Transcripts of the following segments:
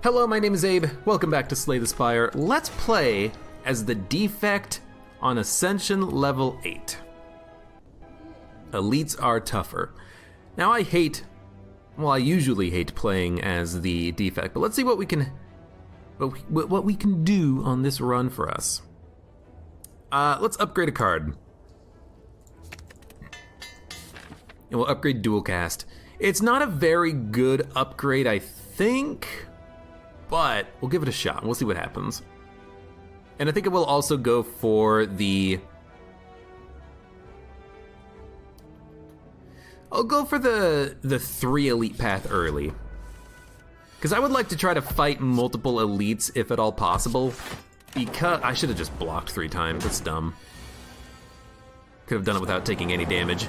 Hello, my name is Abe. Welcome back to Slay the Spire. Let's play as the defect on Ascension level 8. Elites are tougher. Now I usually hate playing as the defect, but let's see what we can do on this run for us. Let's upgrade a card. And we'll upgrade dual cast. It's not a very good upgrade, I think, but we'll give it a shot and we'll see what happens. And I think it will also go for I'll go for the 3 elite path early. Because I would like to try to fight multiple elites if at all possible. Because I should have just blocked 3 times, that's dumb. Could have done it without taking any damage.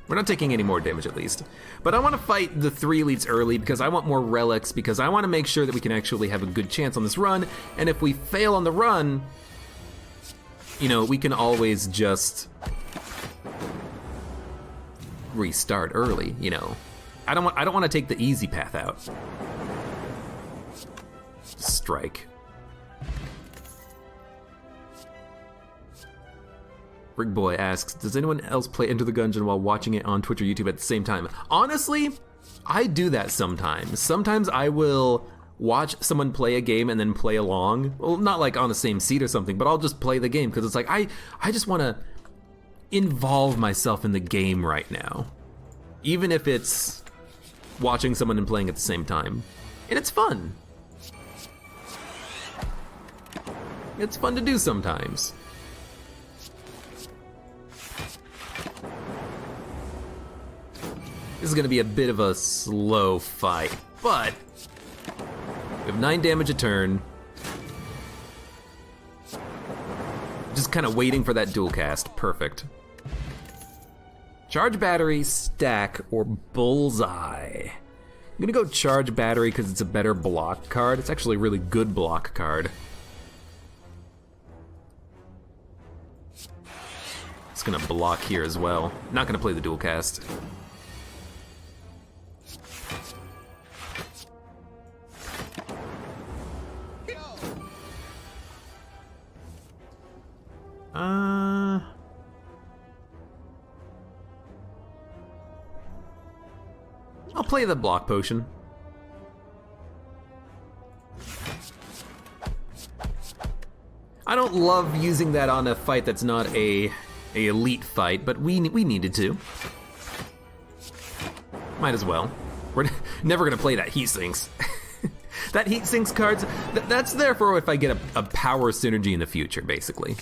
We're not taking any more damage at least. But I want to fight the 3 elites early because I want more relics, because I want to make sure that we can actually have a good chance on this run. And if we fail on the run, you know, we can always just restart early, you know. I don't want to take the easy path out. Strike. Rig Boy asks, does anyone else play Enter the Gungeon while watching it on Twitch or YouTube at the same time? Honestly, I do that sometimes. Sometimes I will watch someone play a game and then play along. Well, not like on the same seat or something, but I'll just play the game because it's like, I just want to involve myself in the game right now. Even if it's watching someone and playing at the same time. And it's fun. It's fun to do sometimes. This is gonna be a bit of a slow fight, but we have 9 damage a turn. Just kind of waiting for that dual cast, perfect. Charge battery, stack, or bullseye. I'm gonna go charge battery because it's a better block card. It's actually a really good block card. It's gonna block here as well. Not gonna play the dual cast. I'll play the block potion. I don't love using that on a fight that's not a elite fight, but we needed to. Might as well. We're never gonna play that heat sinks. That heat sinks cards, that's there for if I get a power synergy in the future, basically.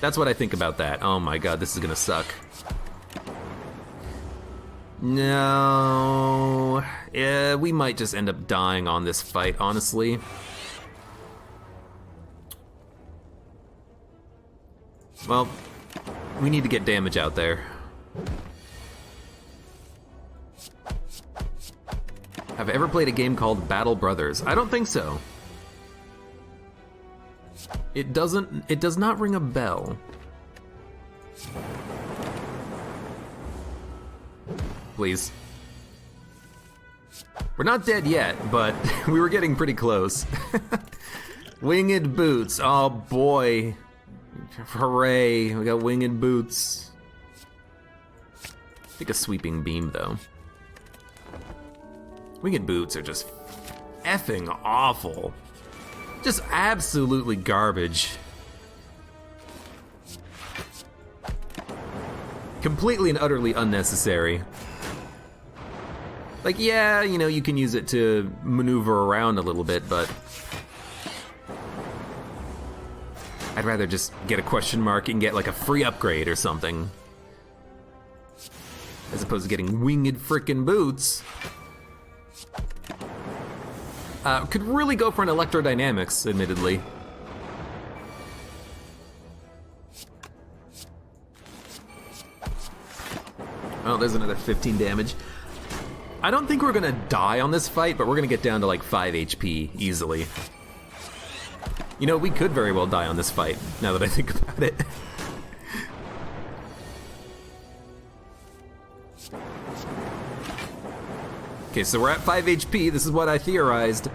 That's what I think about that. Oh my god, this is gonna suck. No, yeah, we might just end up dying on this fight, honestly. Well, we need to get damage out there. Have I ever played a game called Battle Brothers? I don't think so. It does not ring a bell. Please. We're not dead yet, but we were getting pretty close. Winged boots, oh boy. Hooray, we got winged boots. Take a sweeping beam though. Winged boots are just effing awful. Just absolutely garbage. Completely and utterly unnecessary. Like, yeah, you know, you can use it to maneuver around a little bit, but I'd rather just get a question mark and get like a free upgrade or something. As opposed to getting winged frickin' boots. Could really go for an electrodynamics, admittedly. Oh, there's another 15 damage. I don't think we're gonna die on this fight, but we're gonna get down to like 5 HP easily. You know, we could very well die on this fight, now that I think about it. Okay, so we're at 5 HP. This is what I theorized.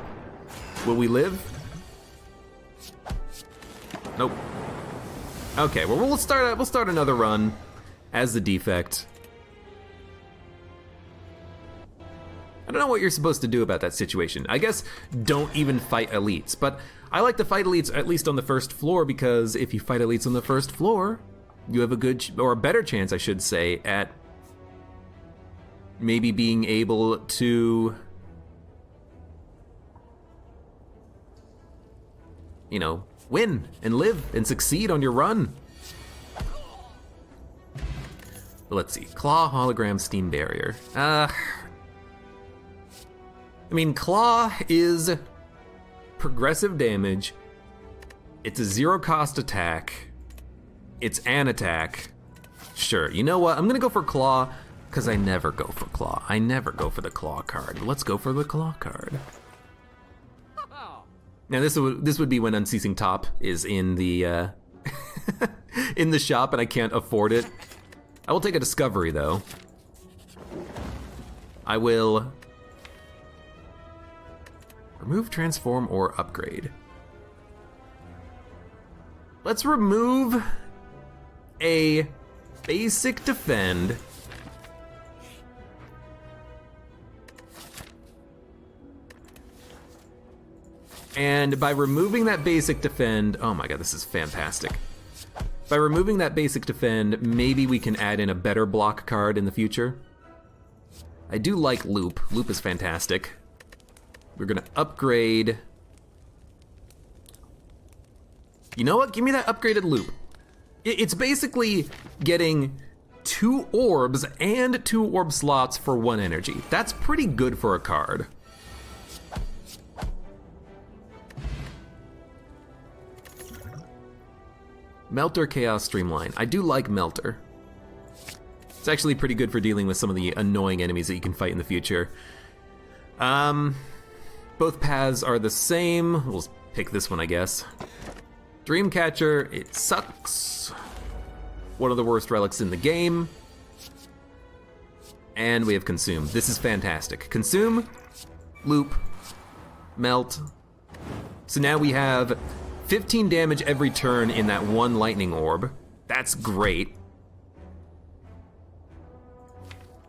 Will we live? Nope. Okay, well we'll start another run as the defect. I don't know what you're supposed to do about that situation. I guess don't even fight elites, but I like to fight elites at least on the first floor, because if you fight elites on the first floor, you have a good, or a better chance, I should say, at maybe being able to, you know, win and live and succeed on your run. Let's see, Claw, Hologram, Steam Barrier. I mean, Claw is progressive damage. It's a zero-cost attack. It's an attack. Sure, you know what? I'm gonna go for Claw, because I never go for Claw. I never go for the Claw card. Let's go for the Claw card. Now this would be when Unceasing Top is in the in the shop and I can't afford it. I will take a discovery though. I will remove, transform, or upgrade. Let's remove a basic defend. And by removing that basic defend, oh my god, this is fantastic. By removing that basic defend, maybe we can add in a better block card in the future. I do like Loop. Loop is fantastic. We're gonna upgrade. You know what? Give me that upgraded Loop. It's basically getting 2 orbs and 2 orb slots for 1 energy. That's pretty good for a card. Melter, Chaos, Streamline. I do like Melter. It's actually pretty good for dealing with some of the annoying enemies that you can fight in the future. Both paths are the same. We'll pick this one, I guess. Dreamcatcher, it sucks. One of the worst relics in the game. And we have Consume. This is fantastic. Consume, Loop, Melt. So now we have 15 damage every turn in that 1 lightning orb. That's great.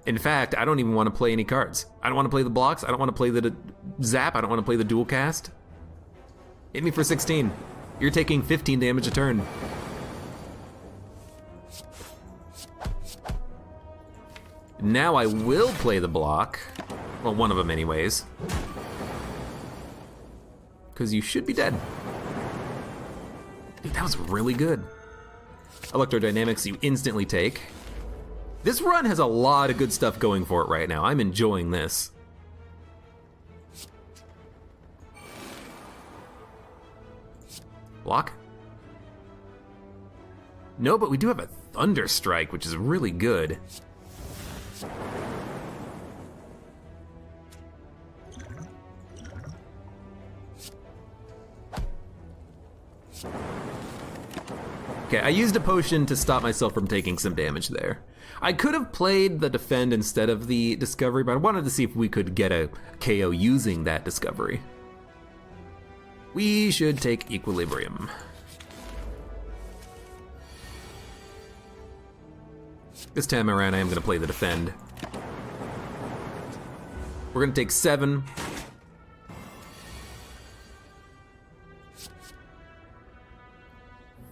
In fact, I don't even want to play any cards. I don't want to play the blocks. I don't want to play the zap. I don't want to play the dual cast. Hit me for 16. You're taking 15 damage a turn. Now I will play the block. Well, one of them anyways. Because you should be dead. Dude, that was really good. Electrodynamics you instantly take. This run has a lot of good stuff going for it right now. I'm enjoying this. Block? No, but we do have a Thunder Strike, which is really good. Okay, I used a potion to stop myself from taking some damage there. I could have played the defend instead of the discovery, but I wanted to see if we could get a KO using that discovery. We should take Equilibrium. This time around I am gonna play the defend. We're gonna take 7.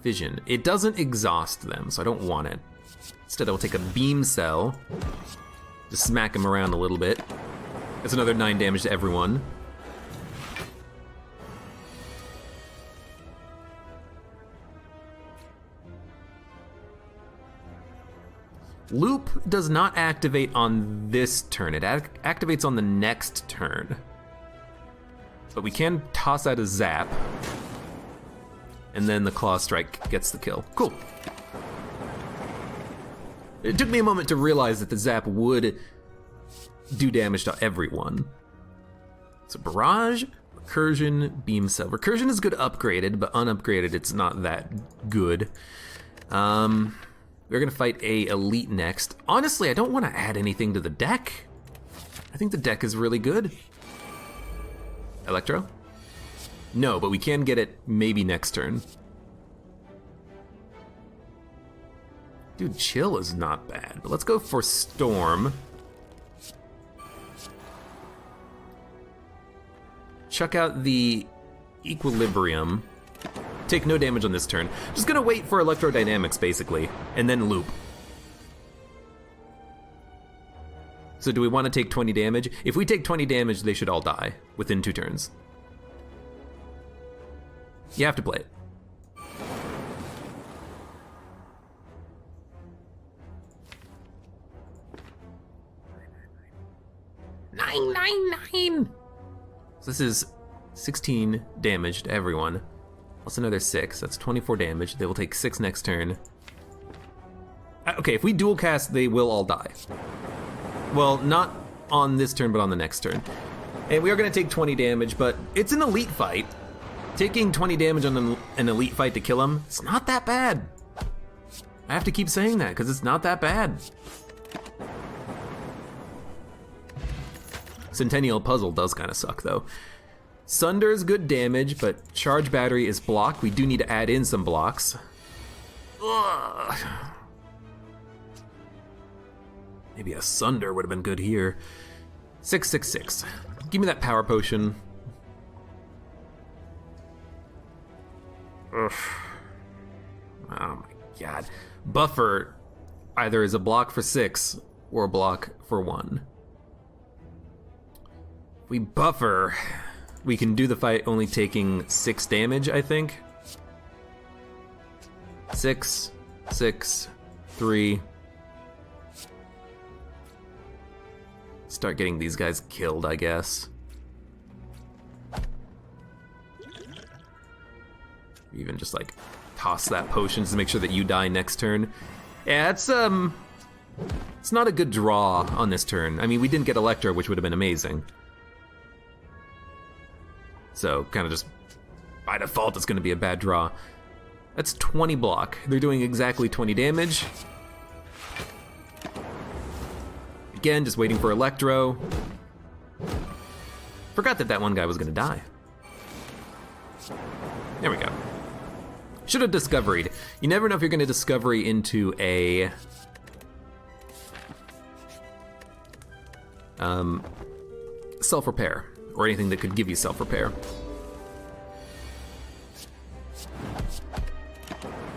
Vision. It doesn't exhaust them, so I don't want it. Instead, I will take a Beam Cell. Just smack him around a little bit. That's another 9 damage to everyone. Loop does not activate on this turn. It activates on the next turn. But we can toss out a Zap. And then the Claw Strike gets the kill. Cool. It took me a moment to realize that the Zap would do damage to everyone. So Barrage, Recursion, Beam Cell. Recursion is good upgraded, but unupgraded it's not that good. We're gonna fight a elite next. Honestly, I don't want to add anything to the deck. I think the deck is really good. Electro? No, but we can get it maybe next turn. Dude, Chill is not bad, but let's go for Storm. Chuck out the Equilibrium. Take no damage on this turn. Just gonna wait for Electrodynamics, basically, and then loop. So do we want to take 20 damage? If we take 20 damage, they should all die within 2 turns. You have to play it. Nine. So this is 16 damage to everyone. Plus another 6, that's 24 damage. They will take 6 next turn. Okay, if we dual cast, they will all die. Well, not on this turn, but on the next turn. And we are gonna take 20 damage, but it's an elite fight. Taking 20 damage on an elite fight to kill him, it's not that bad. I have to keep saying that, because it's not that bad. Centennial Puzzle does kind of suck, though. Sunder is good damage, but Charge Battery is block. We do need to add in some blocks. Ugh. Maybe a Sunder would have been good here. 6. Give me that Power Potion. Ugh. Oh my god. Buffer either is a block for 6 or a block for 1. If we buffer, we can do the fight only taking 6 damage, I think. 6, 3. Start getting these guys killed, I guess. Even just like toss that potion to make sure that you die next turn. Yeah, it's not a good draw on this turn. I mean, we didn't get Electro, which would have been amazing. So kind of just by default, it's going to be a bad draw. That's 20 block. They're doing exactly 20 damage. Again, just waiting for Electro. Forgot that one guy was going to die. There we go. Should have discoveried. You never know if you're going to discovery into a self-repair or anything that could give you self-repair.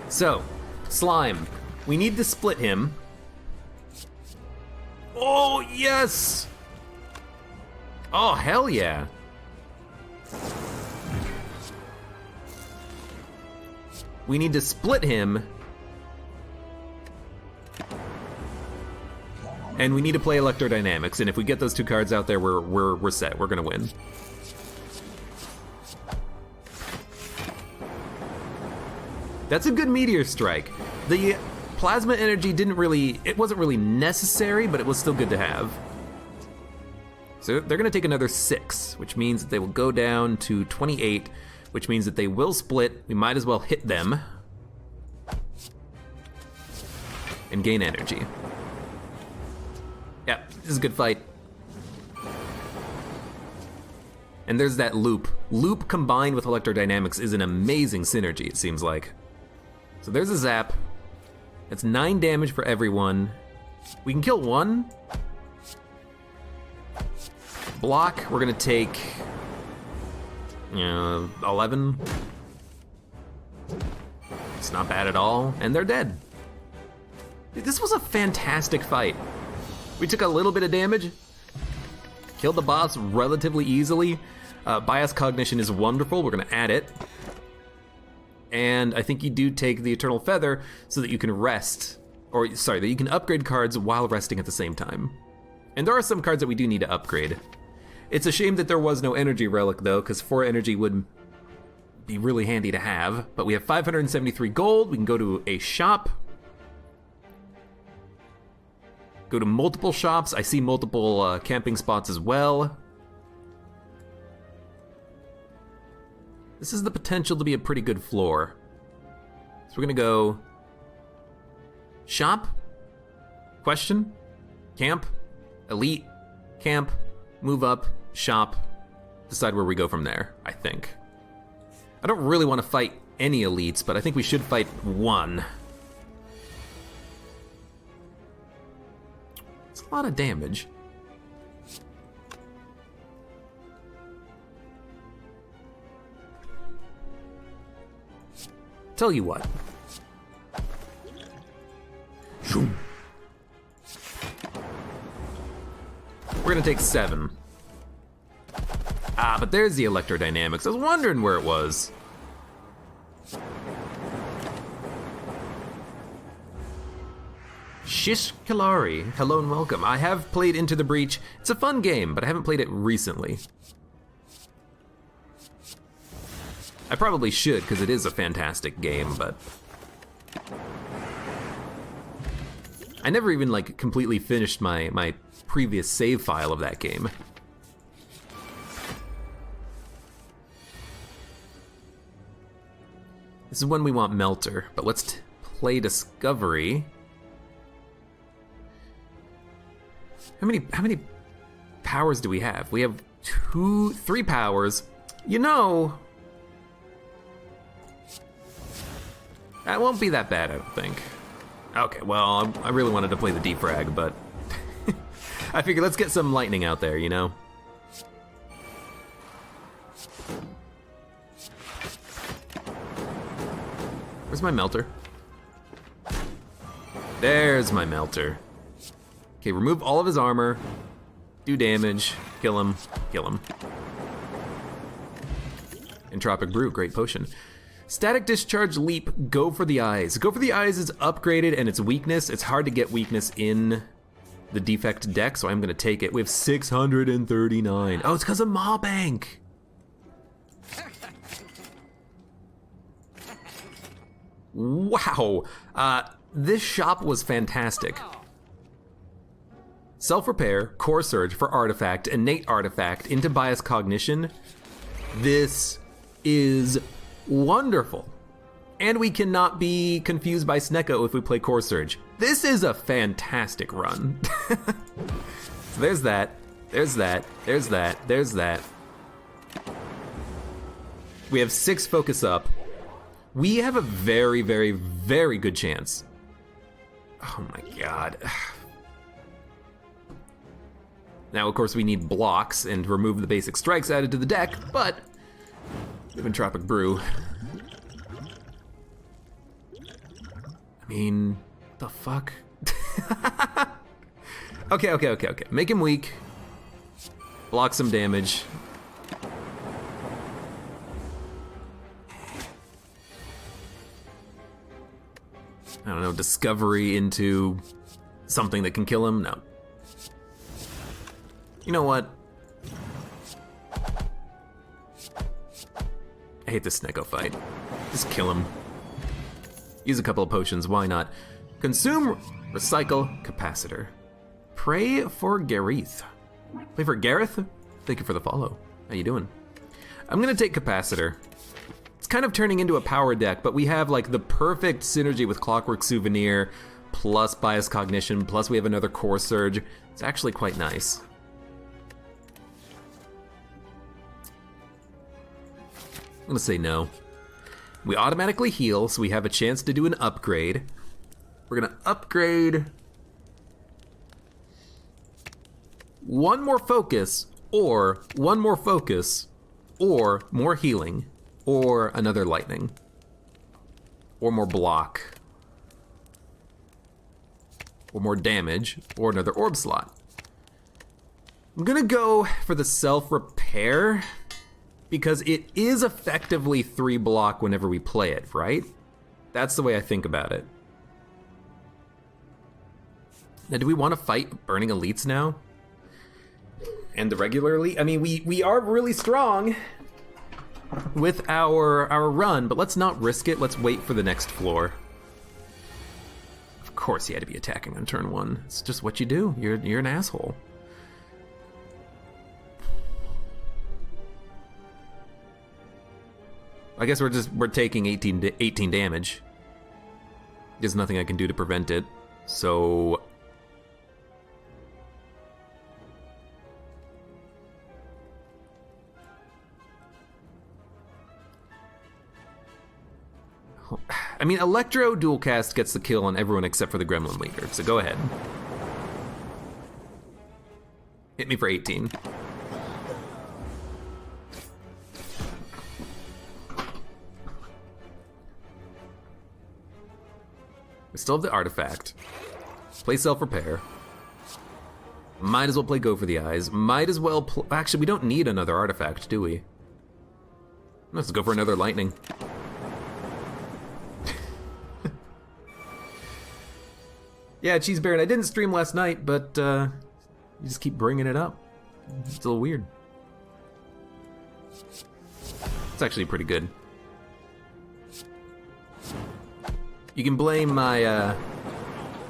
So, Slime. We need to split him. Oh, yes! Oh, hell yeah. We need to split him. And we need to play Electrodynamics, and if we get those 2 cards out there, we're set. We're gonna win. That's a good Meteor Strike. The Plasma Energy it wasn't really necessary, but it was still good to have. So they're gonna take another 6, which means that they will go down to 28, which means that they will split. We might as well hit them and gain energy. Yeah, this is a good fight. And there's that loop. Loop combined with Electrodynamics is an amazing synergy, it seems like. So there's a zap. That's 9 damage for everyone. We can kill 1. Block, we're gonna take 11. It's not bad at all, and they're dead. Dude, this was a fantastic fight. We took a little bit of damage, killed the boss relatively easily. Bias Cognition is wonderful, we're gonna add it. And I think you do take the Eternal Feather so that you can rest, or sorry, that you can upgrade cards while resting at the same time. And there are some cards that we do need to upgrade. It's a shame that there was no Energy Relic though, because 4 energy would be really handy to have. But we have 573 gold, we can go to a shop. Go to multiple shops, I see multiple camping spots as well. This is the potential to be a pretty good floor. So we're gonna go Shop? Question? Camp? Elite? Camp? Move up? Shop? Decide where we go from there, I think. I don't really want to fight any elites, but I think we should fight one. It's a lot of damage. Tell you what. We're gonna take 7. Ah, but there's the electrodynamics. I was wondering where it was. Shish Kalari, hello and welcome. I have played Into the Breach. It's a fun game, but I haven't played it recently. I probably should, because it is a fantastic game, but I never even like completely finished my previous save file of that game. This is when we want Melter, but let's play Discovery. How many powers do we have? We have 3 powers. You know, that won't be that bad, I don't think. Okay, well, I really wanted to play the defrag, but I figured let's get some lightning out there, you know? Where's my Melter? There's my Melter. Okay, remove all of his armor, do damage, kill him, kill him. Entropic Brew, great potion. Static Discharge Leap, go for the eyes. Go for the eyes is upgraded and its weakness. It's hard to get weakness in the defect deck, so I'm gonna take it. We have 639. Oh, it's because of Maw Bank. Wow, this shop was fantastic. Self-repair, core surge for artifact, innate artifact, into bias cognition. This is wonderful. And we cannot be confused by Snecko if we play core surge. This is a fantastic run. So there's that, there's that, there's that, there's that. We have 6 focus up. We have a very, very, very good chance. Oh my god. Now, of course, we need blocks and remove the basic strikes added to the deck, but we have Entropic Brew. I mean, the fuck? Okay. Make him weak. Block some damage. I don't know, discovery into something that can kill him? No. You know what? I hate this Snecko fight. Just kill him. Use a couple of potions, why not? Consume, recycle, capacitor. Pray for Gareth. Pray for Gareth? Thank you for the follow. How you doing? I'm gonna take capacitor. It's kind of turning into a power deck, but we have like the perfect synergy with Clockwork Souvenir, plus Bias Cognition, plus we have another Core Surge. It's actually quite nice. I'm gonna say no. We automatically heal, so we have a chance to do an upgrade. We're gonna upgrade one more focus, or one more focus, or more healing, or another lightning, or more block, or more damage, or another orb slot. I'm gonna go for the self-repair, because it is effectively 3 block whenever we play it, right? That's the way I think about it. Now, do we want to fight Burning Elites now? And the regular elite? I mean, we are really strong with our run, but let's not risk it. Let's wait for the next floor. Of course he had to be attacking on turn 1. It's just what you do. You're an asshole. I guess we're taking 18 damage. There's nothing I can do to prevent it. So... I mean, Electro dual cast gets the kill on everyone except for the Gremlin Leader, so go ahead. Hit me for 18. We still have the artifact. Play self-repair. Might as well play go for the eyes. Might as well actually, we don't need another artifact, do we? Let's go for another lightning. Yeah, Cheese Baron, I didn't stream last night, but you just keep bringing it up. It's a little weird. It's actually pretty good. You can blame my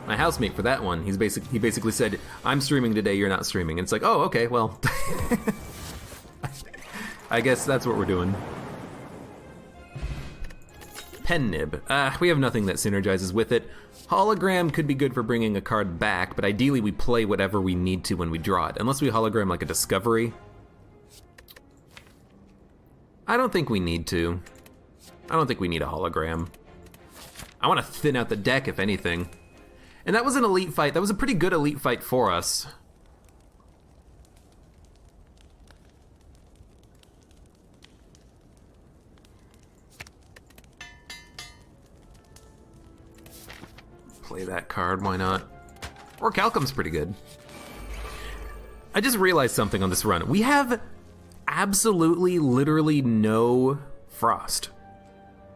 my housemate for that one. He basically said, "I'm streaming today. You're not streaming." And it's like, oh, okay, well, I guess that's what we're doing. Pen Nib. We have nothing that synergizes with it. Hologram could be good for bringing a card back, but ideally we play whatever we need to when we draw it. Unless we hologram like a Discovery. I don't think we need to. I don't think we need a hologram. I want to thin out the deck, if anything. And that was an elite fight. That was a pretty good elite fight for us. Play that card, why not? Or Calcum's pretty good. I just realized something on this run. We have absolutely, literally no Frost.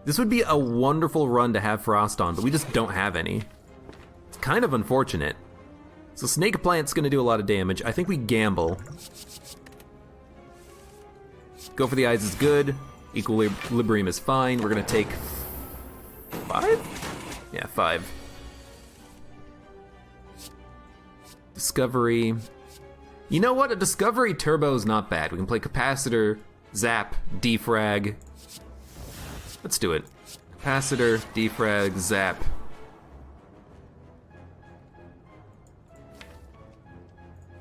This would be a wonderful run to have Frost on, but we just don't have any. It's kind of unfortunate. So Snake Plant's gonna do a lot of damage. I think we gamble. Go for the eyes is good. Equilibrium is fine. We're gonna take 5? Yeah, 5. Discovery. You know what? A Discovery Turbo is not bad. We can play Capacitor, Zap, Defrag. Let's do it. Capacitor, Defrag, Zap.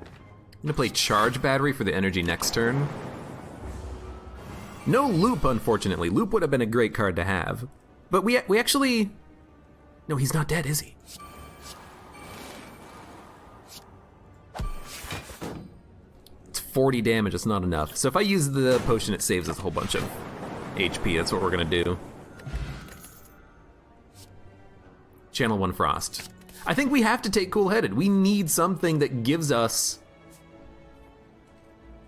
I'm gonna play Charge Battery for the energy next turn. No Loop, unfortunately. Loop would have been a great card to have. But we actually... No, he's not dead, is he? It's 40 damage, it's not enough. So if I use the potion, it saves us a whole bunch of HP. That's what we're gonna do. Channel 1 Frost. I think we have to take Cool Headed. We need something that gives us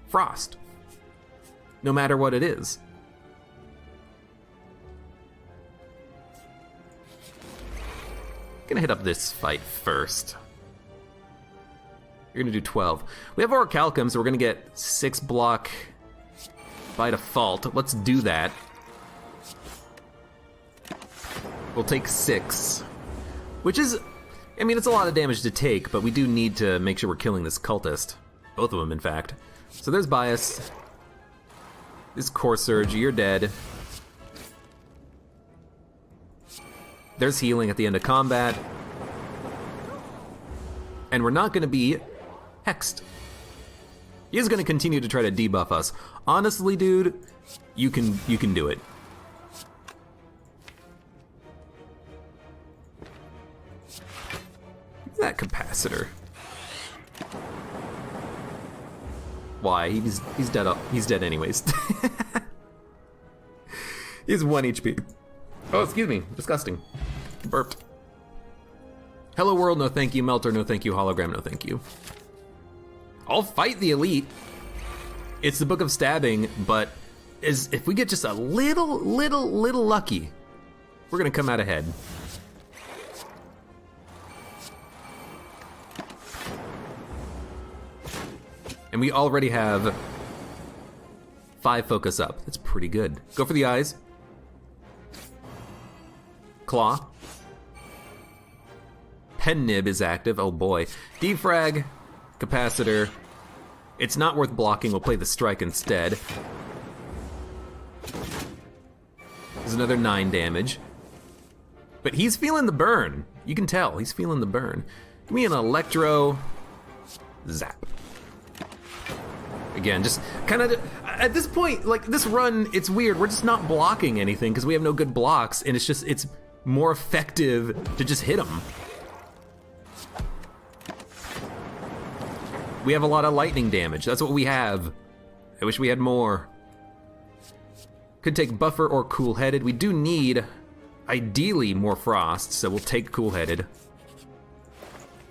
Frost. No matter what it is. Gonna hit up this fight first. You're gonna do 12. We have Orichalcum, so we're gonna get 6 block by default. Let's do that. We'll take 6. Which is, I mean, it's a lot of damage to take, but we do need to make sure we're killing this cultist. Both of them, in fact. So there's Bias. This Core Surge, you're dead. There's healing at the end of combat. And we're not gonna be hexed. He is gonna continue to try to debuff us. Honestly, dude, you can do it. That Capacitor. Why? He's dead up. He's dead anyways. He's 1 HP. Oh, excuse me. Disgusting. Burped. Hello world, no thank you. Melter, no thank you. Hologram, no thank you. I'll fight the elite. It's the Book of Stabbing, but if we get just a little lucky, we're gonna come out ahead. And we already have 5 focus up. That's pretty good. Go for the eyes. Claw. Pen Nib is active. Oh boy. Defrag. Capacitor. It's not worth blocking. We'll play the strike instead. There's another 9 damage. But he's feeling the burn. You can tell, he's feeling the burn. Give me an electro zap. Again, just kind of, at this point, like this run, it's weird. We're just not blocking anything because we have no good blocks, and it's more effective to just hit them. We have a lot of lightning damage. That's what we have. I wish we had more. Could take buffer or cool-headed. We do need, ideally, more frost, so we'll take cool-headed.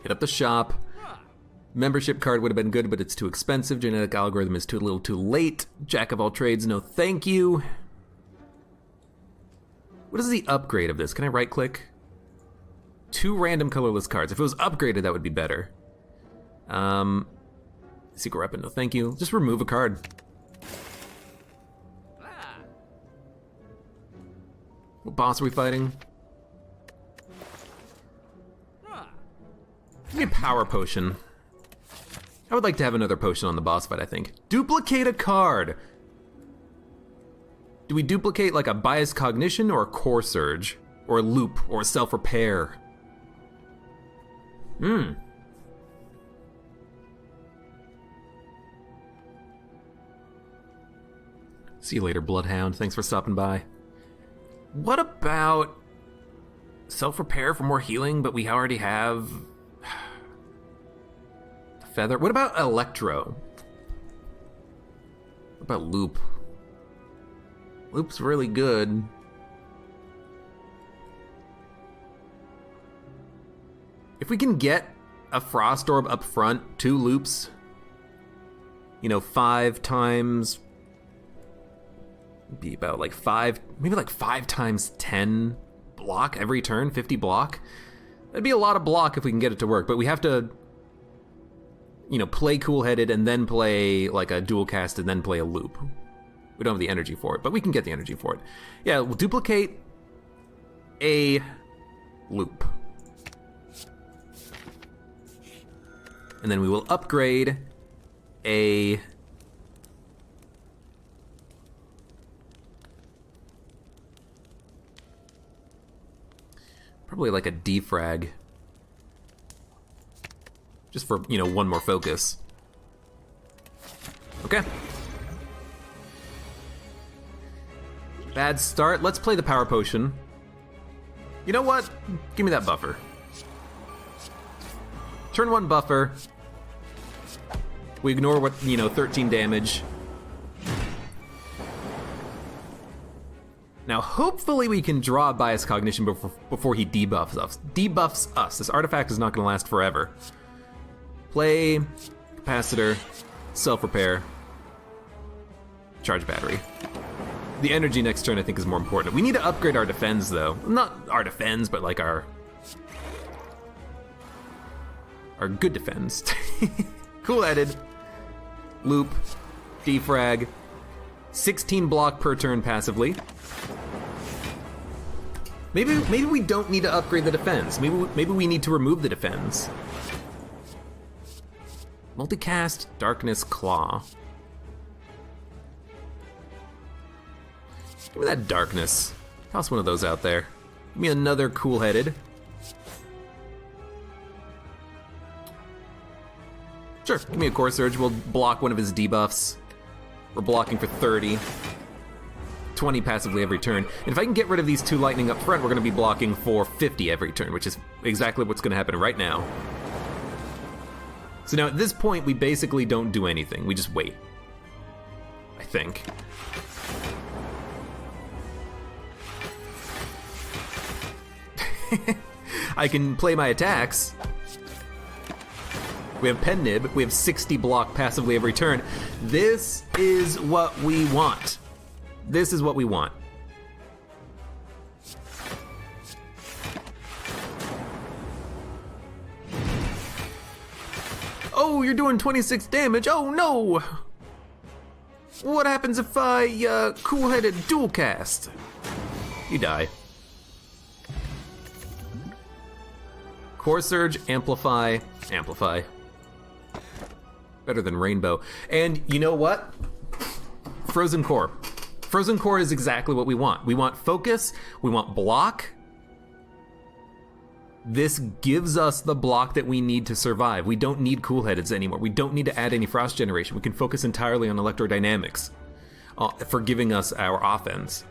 Hit up the shop. Membership card would have been good, but it's too expensive. Genetic algorithm is a little too late. Jack of all trades, no thank you. What is the upgrade of this? Can I right-click? 2 random colorless cards. If it was upgraded, that would be better. Secret weapon, no thank you. Just remove a card. What boss are we fighting? Give me a power potion. I would like to have another potion on the boss fight, I think. Duplicate a card. Do we duplicate like a bias cognition or a core surge? Or a loop or a self-repair? See you later, Bloodhound. Thanks for stopping by. What about self-repair for more healing, but we already have the feather? What about electro? What about loop? Loop's really good. If we can get a frost orb up front, 2 loops, you know, 5 times, be about like 5, maybe like 5 times 10 block every turn, 50 block. That'd be a lot of block if we can get it to work, but we have to, you know, play cool-headed and then play like a dual cast and then play a loop. We don't have the energy for it, but we can get the energy for it. Yeah, we'll duplicate a loop. And then we will upgrade a probably like a defrag. Just for, you know, 1 more focus. Okay. Bad start. Let's play the power potion. You know what? Give me that buffer. Turn 1 buffer. We ignore what, you know, 13 damage. Now, hopefully we can draw bias cognition before he debuffs us. This artifact is not going to last forever. Play, capacitor, self-repair, charge battery. The energy next turn I think is more important. We need to upgrade our defense though. Not our defense, but like our good defense. Cool-headed, loop, defrag, 16 block per turn passively. Maybe we don't need to upgrade the defense. Maybe we need to remove the defense. Multicast, Darkness, Claw. Give me that Darkness. Toss one of those out there. Give me another cool-headed. Sure, give me a Core Surge. We'll block one of his debuffs. We're blocking for 30. 20 passively every turn. And if I can get rid of these 2 lightning up front, we're going to be blocking for 50 every turn, which is exactly what's going to happen right now. So now at this point, we basically don't do anything. We just wait. I think. I can play my attacks. We have Pen Nib. We have 60 block passively every turn. This is what we want. This is what we want. Oh, you're doing 26 damage. Oh no! What happens if I cool-headed dual cast? You die. Core Surge, Amplify, Amplify. Better than Rainbow. And you know what? Frozen Core. Frozen Core is exactly what we want. We want focus, we want block, this gives us the block that we need to survive. We don't need cool-headeds anymore. We don't need to add any frost generation. We can focus entirely on electrodynamics for giving us our offense.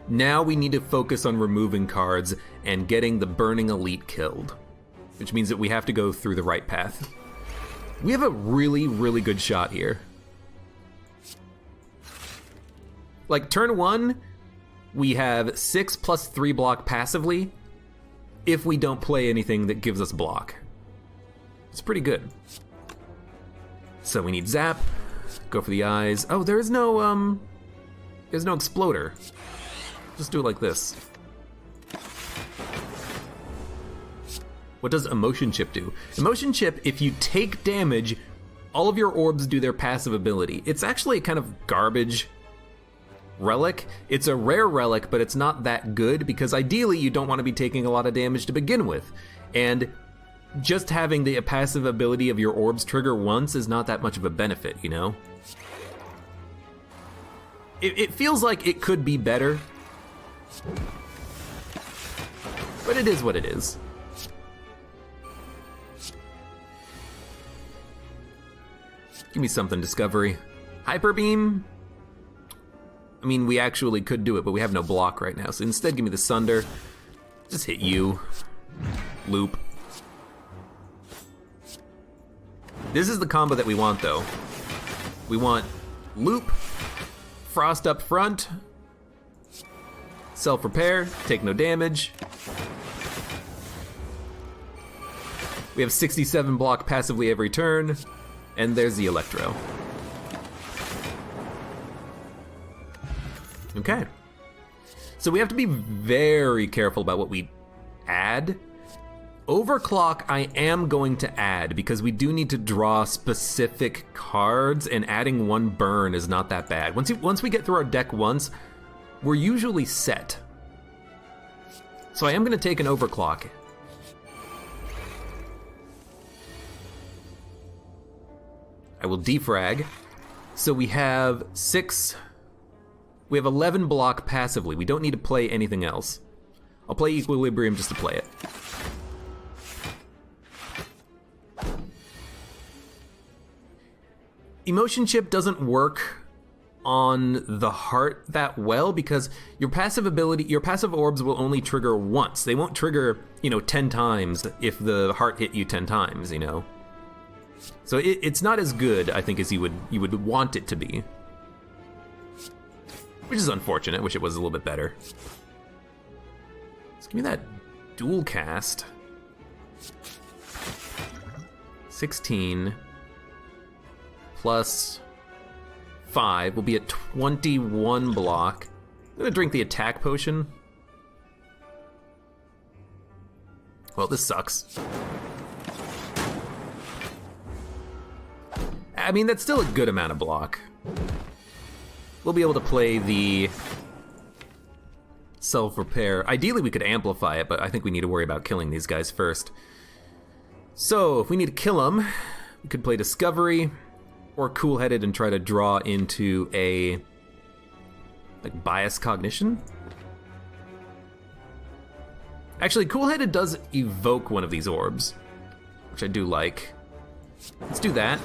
Now we need to focus on removing cards and getting the Burning Elite killed, which means that we have to go through the right path. We have a really, really good shot here. Like, turn 1, we have 6 plus 3 block passively if we don't play anything that gives us block. It's pretty good. So we need Zap, go for the eyes. Oh, there's no Exploder. Just do it like this. What does Emotion Chip do? Emotion Chip, if you take damage, all of your orbs do their passive ability. It's actually a kind of garbage relic. It's a rare relic, but it's not that good because ideally you don't want to be taking a lot of damage to begin with. And just having the passive ability of your orbs trigger once is not that much of a benefit, you know? It feels like it could be better, but it is what it is. Give me something, Discovery. Hyper Beam? I mean, we actually could do it, but we have no block right now. So instead, give me the Sunder. Just hit you. Loop. This is the combo that we want, though. We want Loop, Frost up front, Self-Repair, take no damage. We have 67 block passively every turn, and there's the Electro. Okay. So we have to be very careful about what we add. Overclock I am going to add because we do need to draw specific cards, and adding 1 burn is not that bad. Once we get through our deck once, we're usually set. So I am going to take an Overclock. I will defrag. So we have 11 block passively. We don't need to play anything else. I'll play Equilibrium just to play it. Emotion Chip doesn't work on the heart that well because your passive orbs will only trigger once. They won't trigger, 10 times if the heart hit you 10 times, you know. So it's not as good, I think, as you would want it to be. Which is unfortunate. I wish it was a little bit better. Let's give me that dual cast. 16 plus 5 will be a 21 block. I'm gonna drink the attack potion. Well, this sucks. I mean, that's still a good amount of block. We'll be able to play the self-repair. Ideally, we could amplify it, but I think we need to worry about killing these guys first. So, if we need to kill them, we could play Discovery or Cool-Headed and try to draw into a bias cognition. Actually, Cool-Headed does evoke one of these orbs, which I do like. Let's do that.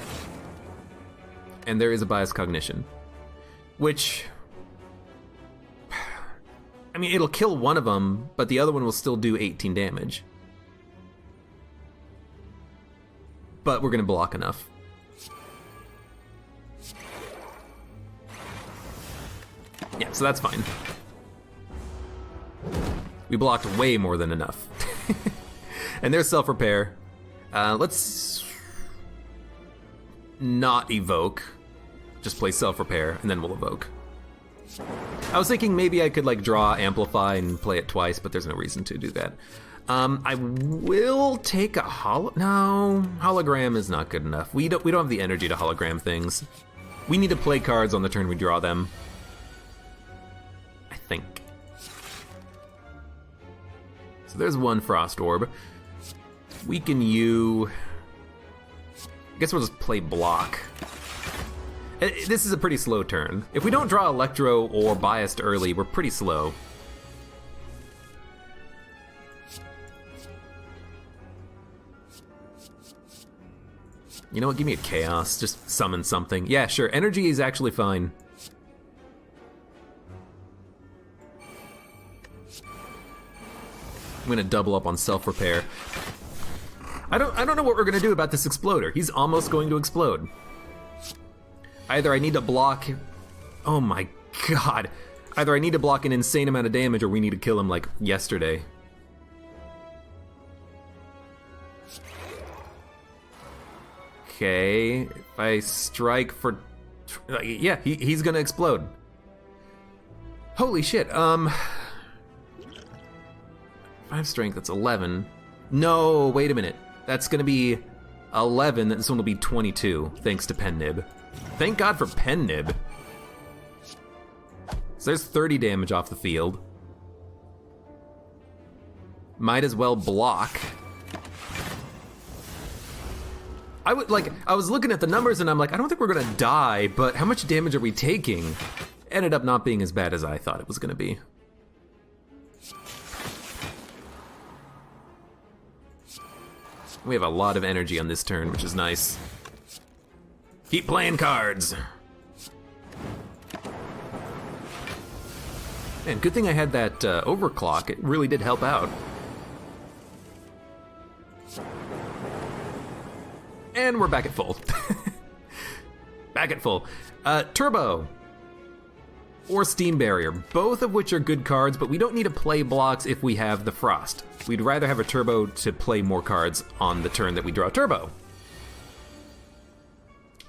And there is a bias cognition, which, I mean, it'll kill one of them, but the other one will still do 18 damage. But we're gonna block enough. Yeah, so that's fine. We blocked way more than enough. And there's self-repair. Let's not evoke. Just play self-repair, and then we'll evoke. I was thinking maybe I could draw, amplify, and play it twice, but there's no reason to do that. I will take a no, hologram is not good enough. We don't have the energy to hologram things. We need to play cards on the turn we draw them. I think. So there's one Frost Orb. Weaken you. I guess we'll just play block. This is a pretty slow turn. If we don't draw Electro or Biased early, we're pretty slow. You know what, give me a chaos, just summon something. Yeah, sure, energy is actually fine. I'm gonna double up on self-repair. I don't know what we're gonna do about this exploder. He's almost going to explode. Either I need to block... Oh my god. Either I need to block an insane amount of damage or we need to kill him like yesterday. Okay, if I strike for... Yeah, he's gonna explode. Holy shit, 5 strength, that's 11. No, wait a minute. That's gonna be 11, this one will be 22, thanks to Pen Nib. Thank God for Pen Nib. So there's 30 damage off the field. Might as well block. I was looking at the numbers and I'm like, I don't think we're gonna die, but how much damage are we taking? Ended up not being as bad as I thought it was gonna be. We have a lot of energy on this turn, which is nice. Keep playing cards. Man, good thing I had that overclock. It really did help out. And we're back at full. Back at full. Turbo. Or Steam Barrier, both of which are good cards, but we don't need to play blocks if we have the Frost. We'd rather have a Turbo to play more cards on the turn that we draw Turbo.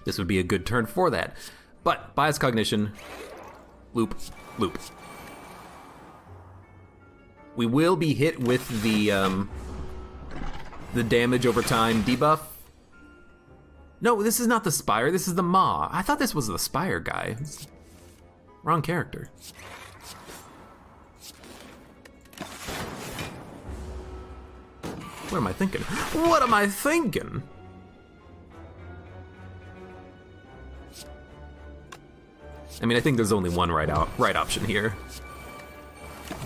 This would be a good turn for that. But, Bias Cognition, loop, loop. We will be hit with the damage over time debuff. No, this is not the Spire, this is the Maw. I thought this was the Spire guy. Wrong character. What am I thinking? What am I thinking? I mean, I think there's only one right option here.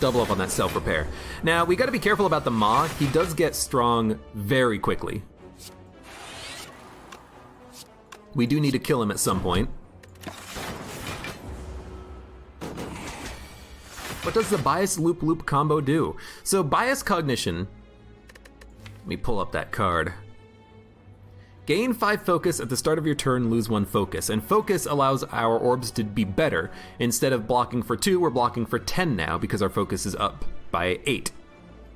Double up on that self-repair. Now, we gotta be careful about the Maw. He does get strong very quickly. We do need to kill him at some point. What does the Bias Loop Loop combo do? So Bias Cognition, let me pull up that card. Gain 5 focus at the start of your turn, lose 1 focus. And focus allows our orbs to be better. Instead of blocking for 2, we're blocking for 10 now because our focus is up by 8.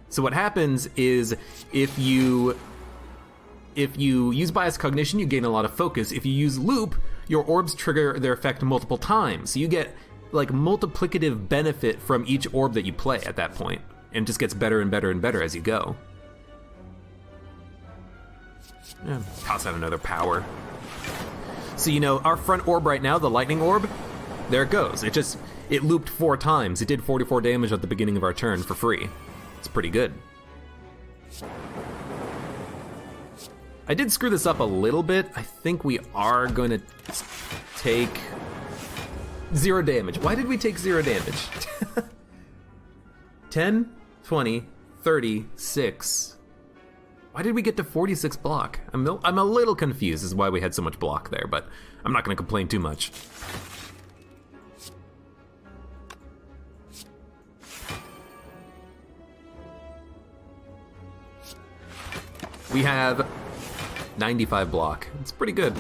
So what happens is if you use Bias Cognition, you gain a lot of focus. If you use Loop, your orbs trigger their effect multiple times. So you get like multiplicative benefit from each orb that you play at that point, and it just gets better and better and better as you go. Yeah, toss out another power. So you know, our front orb right now, the lightning orb, there it goes. It looped 4 times. It did 44 damage at the beginning of our turn for free. It's pretty good. I did screw this up a little bit. I think we are going to take 0 damage. Why did we take 0 damage? 10, 20, 30, 6. Why did we get to 46 block? I'm a little confused as to why we had so much block there, but I'm not going to complain too much. We have 95 block. It's pretty good.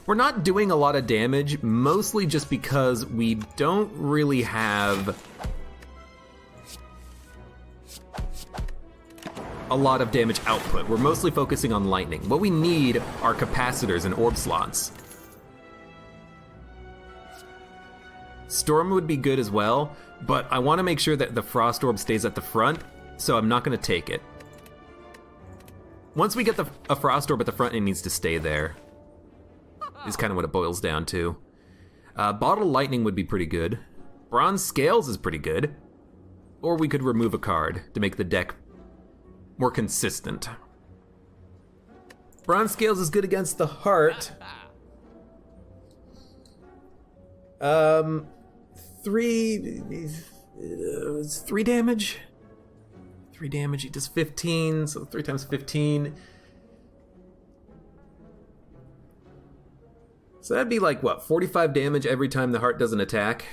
We're not doing a lot of damage, mostly just because we don't really have a lot of damage output. We're mostly focusing on lightning. What we need are capacitors and orb slots. Storm would be good as well, but I want to make sure that the Frost Orb stays at the front, so I'm not going to take it. Once we get a Frost Orb at the front, it needs to stay there. Is kind of what it boils down to. Bottle Lightning would be pretty good. Bronze Scales is pretty good. Or we could remove a card to make the deck more consistent. Bronze Scales is good against the Heart. 3 damage? 3 damage, he does 15, so 3 times 15. So that'd be like, what, 45 damage every time the heart does an attack?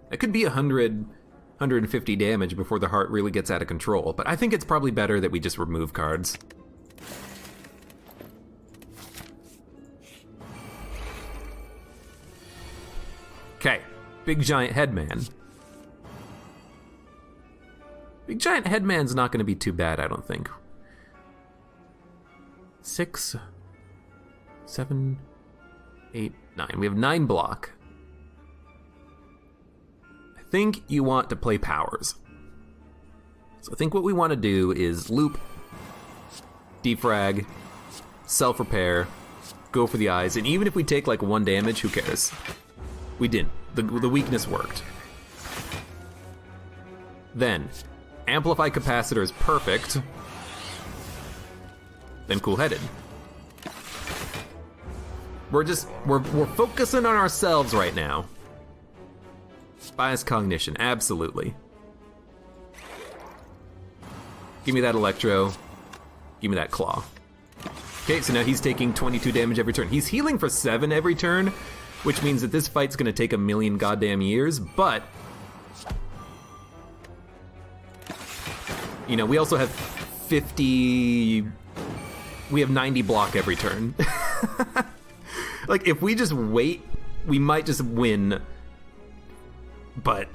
That could be 150 damage before the heart really gets out of control, but I think it's probably better that we just remove cards. Okay, Big Giant Headman. Big Giant Headman's not going to be too bad, I don't think. 6, 7, 8, 9. We have 9 block. I think you want to play powers. So I think what we want to do is loop, defrag, self-repair, go for the eyes, and even if we take like 1 damage, who cares? We didn't. The weakness worked. Then, Amplify Capacitor is perfect. Then Cool-Headed. We're focusing on ourselves right now. Bias Cognition, absolutely. Give me that Electro. Give me that Claw. Okay, so now he's taking 22 damage every turn. He's healing for 7 every turn, which means that this fight's gonna take a million goddamn years, but... You know, we also have 50... We have 90 block every turn. Like, if we just wait, we might just win. But...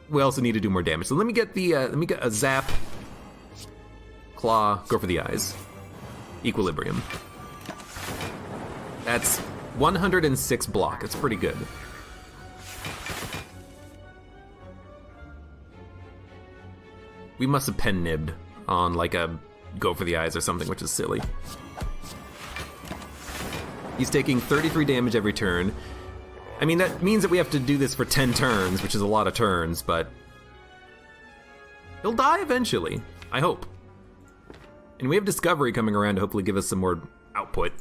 we also need to do more damage. So let me get the, let me get a Zap. Claw, go for the eyes. Equilibrium. That's 106 block, it's pretty good. We must have pen-nibbed on like a go for the eyes or something, which is silly. He's taking 33 damage every turn. I mean, that means that we have to do this for 10 turns, which is a lot of turns, but... he'll die eventually, I hope. And we have Discovery coming around to hopefully give us some more output.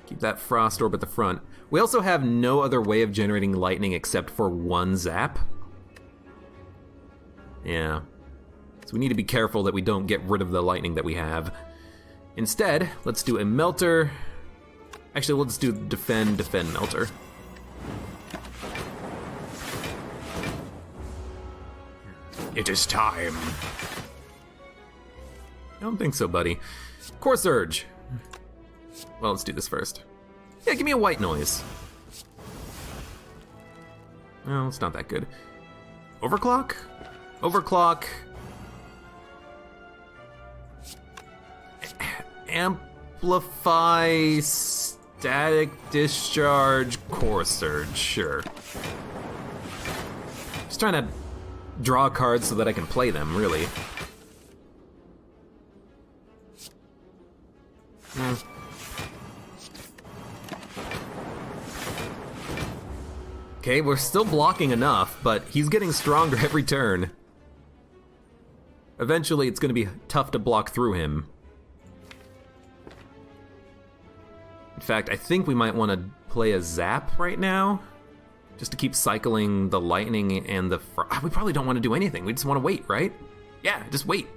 Keep that Frost Orb at the front. We also have no other way of generating lightning except for 1 zap. Yeah. So we need to be careful that we don't get rid of the lightning that we have. Instead, let's do a Melter. Actually, let's do Defend, Melter. It is time. I don't think so, buddy. Core Surge. Well, let's do this first. Yeah, give me a white noise. No, it's not that good. Overclock? Overclock. Amplify, Static Discharge, Core Surge, sure. Just trying to draw cards so that I can play them, really. Okay, we're still blocking enough, but he's getting stronger every turn. Eventually, it's going to be tough to block through him. In fact, I think we might want to play a Zap right now, just to keep cycling the lightning and the... we probably don't want to do anything. We just want to wait, right? Yeah, just wait.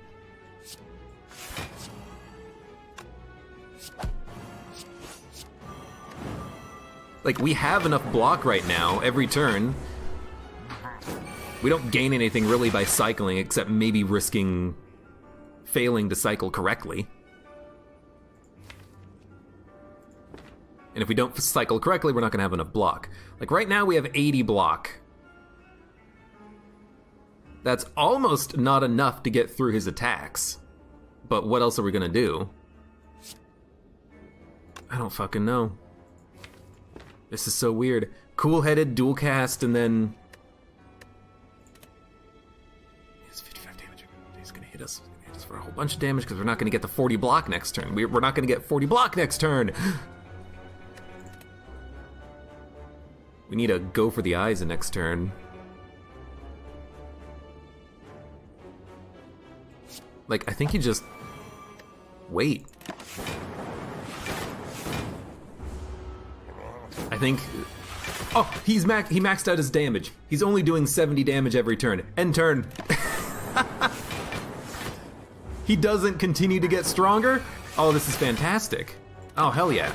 Like, we have enough block right now every turn. We don't gain anything really by cycling, except maybe risking failing to cycle correctly. And if we don't cycle correctly, we're not going to have enough block. Like, right now we have 80 block. That's almost not enough to get through his attacks. But what else are we going to do? I don't fucking know. This is so weird. Cool-headed, dual cast, and then... It's 55 damage. He's gonna hit us. He's gonna hit us for a whole bunch of damage because we're not gonna get the 40 block next turn. We're not gonna get 40 block next turn! We need to go for the eyes the next turn. Like, I think you just... wait. I think... oh, he maxed out his damage. He's only doing 70 damage every turn. End turn. He doesn't continue to get stronger? Oh, this is fantastic. Oh, hell yeah.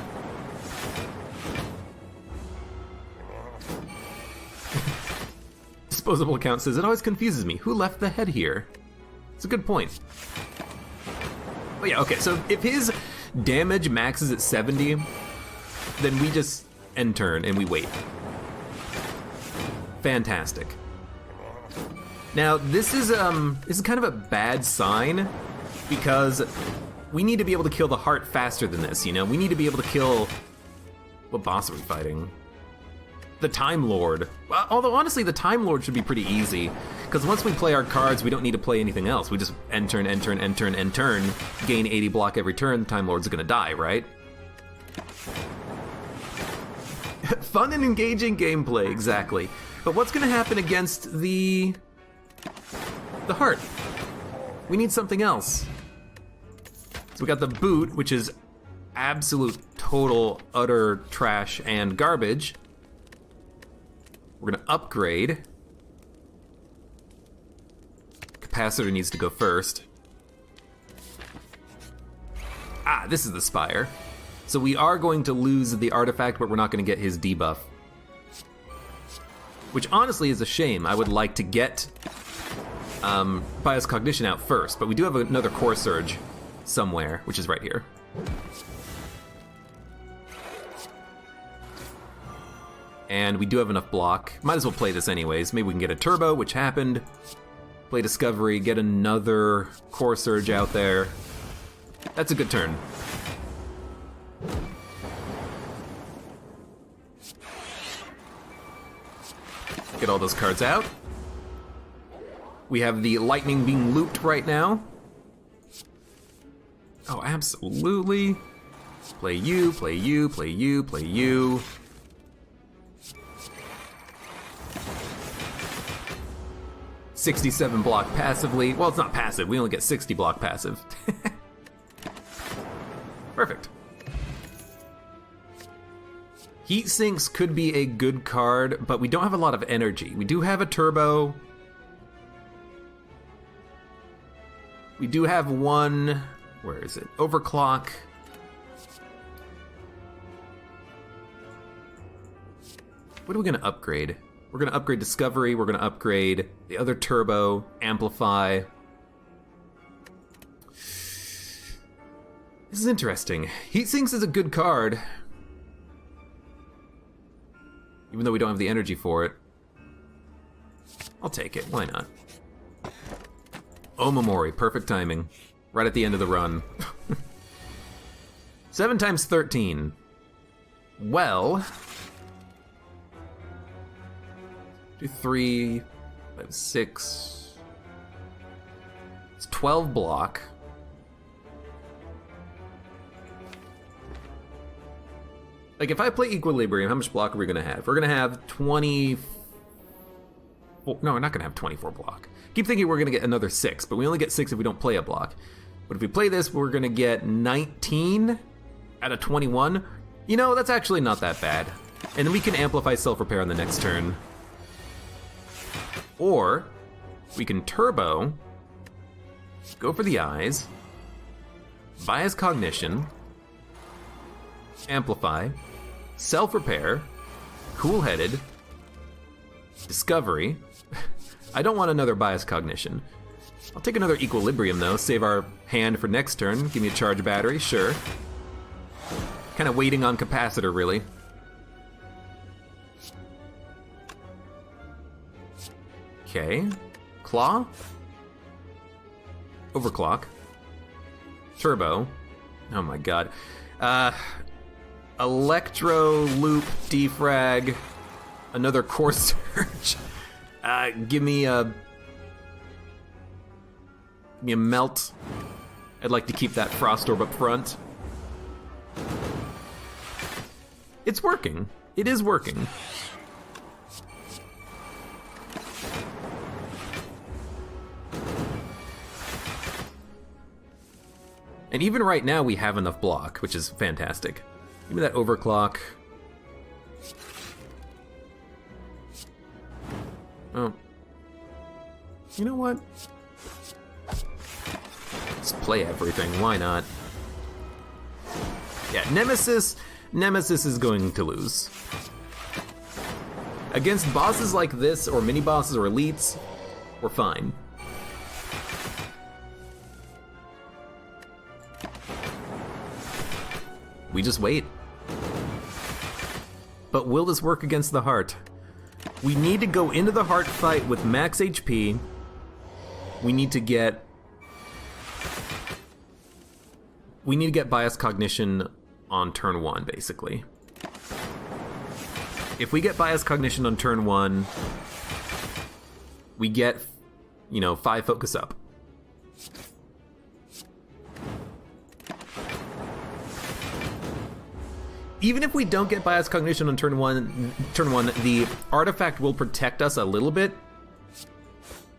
Disposable account says, it always confuses me. Who left the head here? It's a good point. Oh yeah, okay, so if his damage maxes at 70, then we just end turn and we wait. Fantastic. Now, this is kind of a bad sign because we need to be able to kill the heart faster than this, you know? We need to be able to kill... What boss are we fighting? The Time Lord. Well, although, honestly, the Time Lord should be pretty easy, because once we play our cards, we don't need to play anything else. We just end turn, end turn, end turn, end turn, gain 80 block every turn, the Time Lord's gonna die, right? Fun and engaging gameplay, exactly. But what's gonna happen against the heart? We need something else. So we got the boot, which is absolute, total, utter trash and garbage. We're gonna upgrade. Capacitor needs to go first. Ah, this is the Spire. So we are going to lose the artifact, but we're not gonna get his debuff. Which honestly is a shame. I would like to get Bias Cognition out first, but we do have another Core Surge somewhere, which is right here. And we do have enough block. Might as well play this anyways. Maybe we can get a turbo, which happened. Play Discovery, get another Core Surge out there. That's a good turn. Get all those cards out. We have the lightning being looped right now. Oh, absolutely. Play you, play you, play you, play you. $67 block passively. Well, it's not passive. We only get 60 block passive. Perfect. Heat Sinks could be a good card, but we don't have a lot of energy. We do have a turbo. We do have one... Where is it? Overclock. What are we going to upgrade? We're going to upgrade Discovery. We're going to upgrade the other turbo, Amplify. This is interesting. Heat Sinks is a good card. Even though we don't have the energy for it. I'll take it. Why not? Omamori. Perfect timing. Right at the end of the run. 7 times 13. Well... 2, 3, 5, 6... It's 12 block. Like, if I play Equilibrium, how much block are we gonna have? We're gonna have 24... No, we're not gonna have 24 block. Keep thinking we're gonna get another 6, but we only get 6 if we don't play a block. But if we play this, we're gonna get 19 out of 21. You know, that's actually not that bad. And then we can amplify self-repair on the next turn. Or, we can turbo, go for the eyes, bias cognition, amplify, self-repair, cool-headed, discovery. I don't want another bias cognition. I'll take another equilibrium though, save our hand for next turn. Give me a charge battery, sure. Kind of waiting on capacitor, really. Okay. Claw. Overclock. Turbo. Oh my god. Electro, loop, defrag. Another core surge. Give me a melt. I'd like to keep that frost orb up front. It's working. It is working. And even right now we have enough block, which is fantastic. Give me that overclock. Oh. You know what? just play everything, why not? Yeah, Nemesis is going to lose. Against bosses like this, or mini-bosses or elites, we're fine. We just wait. But will this work against the heart? We need to go into the heart fight with max HP. We need to get bias cognition on turn 1, basically. If we get bias cognition on turn 1, we get, 5 focus up. Even if we don't get bias cognition on turn one, the artifact will protect us a little bit.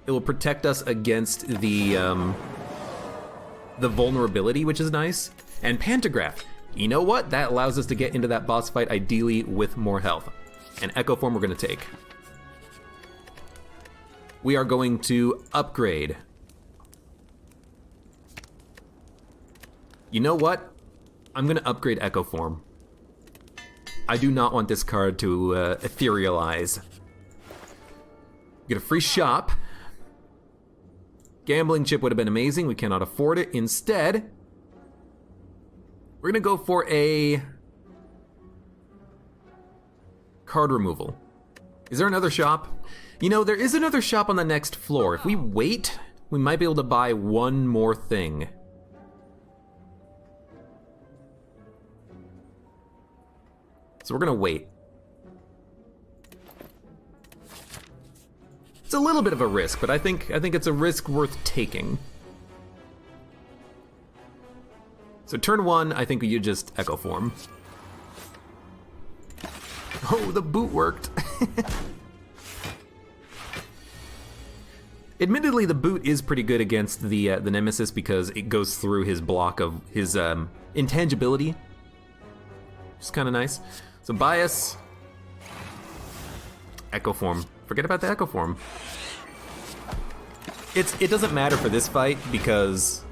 It will protect us against the vulnerability, which is nice. And Pantograph, you know what? That allows us to get into that boss fight, ideally with more health. And Echo Form we're going to take. We are going to upgrade. You know what? I'm going to upgrade Echo Form. I do not want this card to etherealize. Get a free shop. Gambling chip would have been amazing. We cannot afford it. Instead, we're going to go for a card removal. Is there another shop? There is another shop on the next floor. If we wait, we might be able to buy one more thing. So we're gonna wait. It's a little bit of a risk, but I think it's a risk worth taking. So turn 1, I think you just Echo Form. Oh, the boot worked. Admittedly, the boot is pretty good against the Nemesis because it goes through his block of his intangibility, which is kind of nice. So bias, Echo Form. Forget about the Echo Form. It doesn't matter for this fight because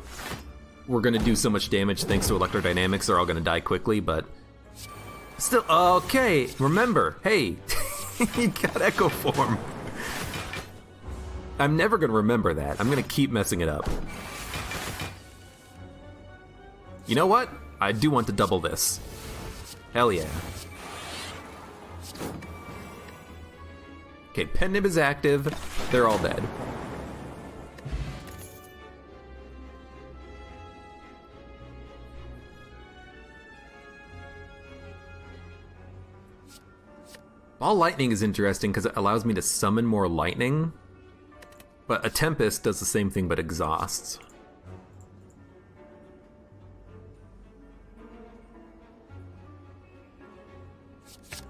we're gonna do so much damage thanks to electrodynamics. They're all gonna die quickly, but still, okay. Remember, hey, you got Echo Form. I'm never gonna remember that. I'm gonna keep messing it up. You know what? I do want to double this. Hell yeah. Okay, Pen Nib is active. They're all dead. Ball Lightning is interesting because it allows me to summon more lightning. But a Tempest does the same thing but exhausts.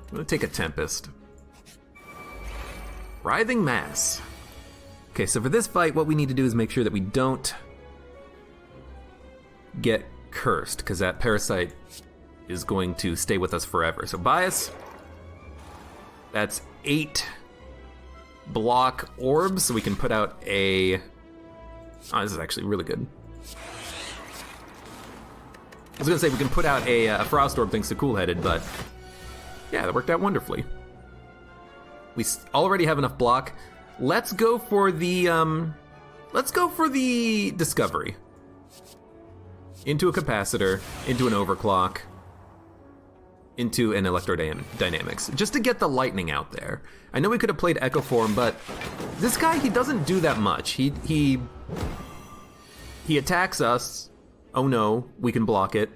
I'm gonna take a Tempest. Writhing Mass. Okay, so for this fight, what we need to do is make sure that we don't get cursed, because that parasite is going to stay with us forever. So bias, that's 8 block orbs, so we can put out a... Oh, this is actually really good. I was gonna say we can put out a Frost Orb thanks to Cool-Headed, but yeah, that worked out wonderfully. We already have enough block. Let's go for the Discovery. Into a Capacitor, into an Overclock, into an Electrodynamics, just to get the lightning out there. I know we could have played Echo Form, but this guy, he doesn't do that much. He attacks us. Oh no, we can block it.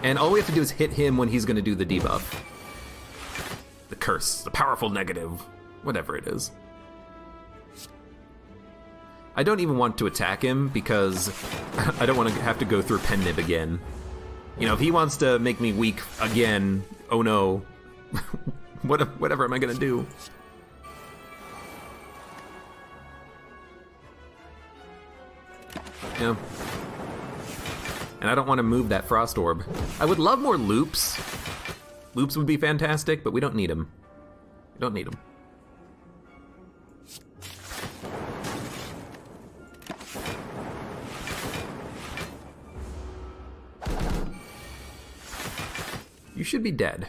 And all we have to do is hit him when he's going to do the debuff. The curse, the powerful negative, whatever it is. I don't even want to attack him because I don't want to have to go through Pen Nib again. If he wants to make me weak again, oh no. Whatever am I going to do? Yeah. And I don't want to move that Frost Orb. I would love more loops. Loops would be fantastic, but we don't need them. We don't need them. You should be dead.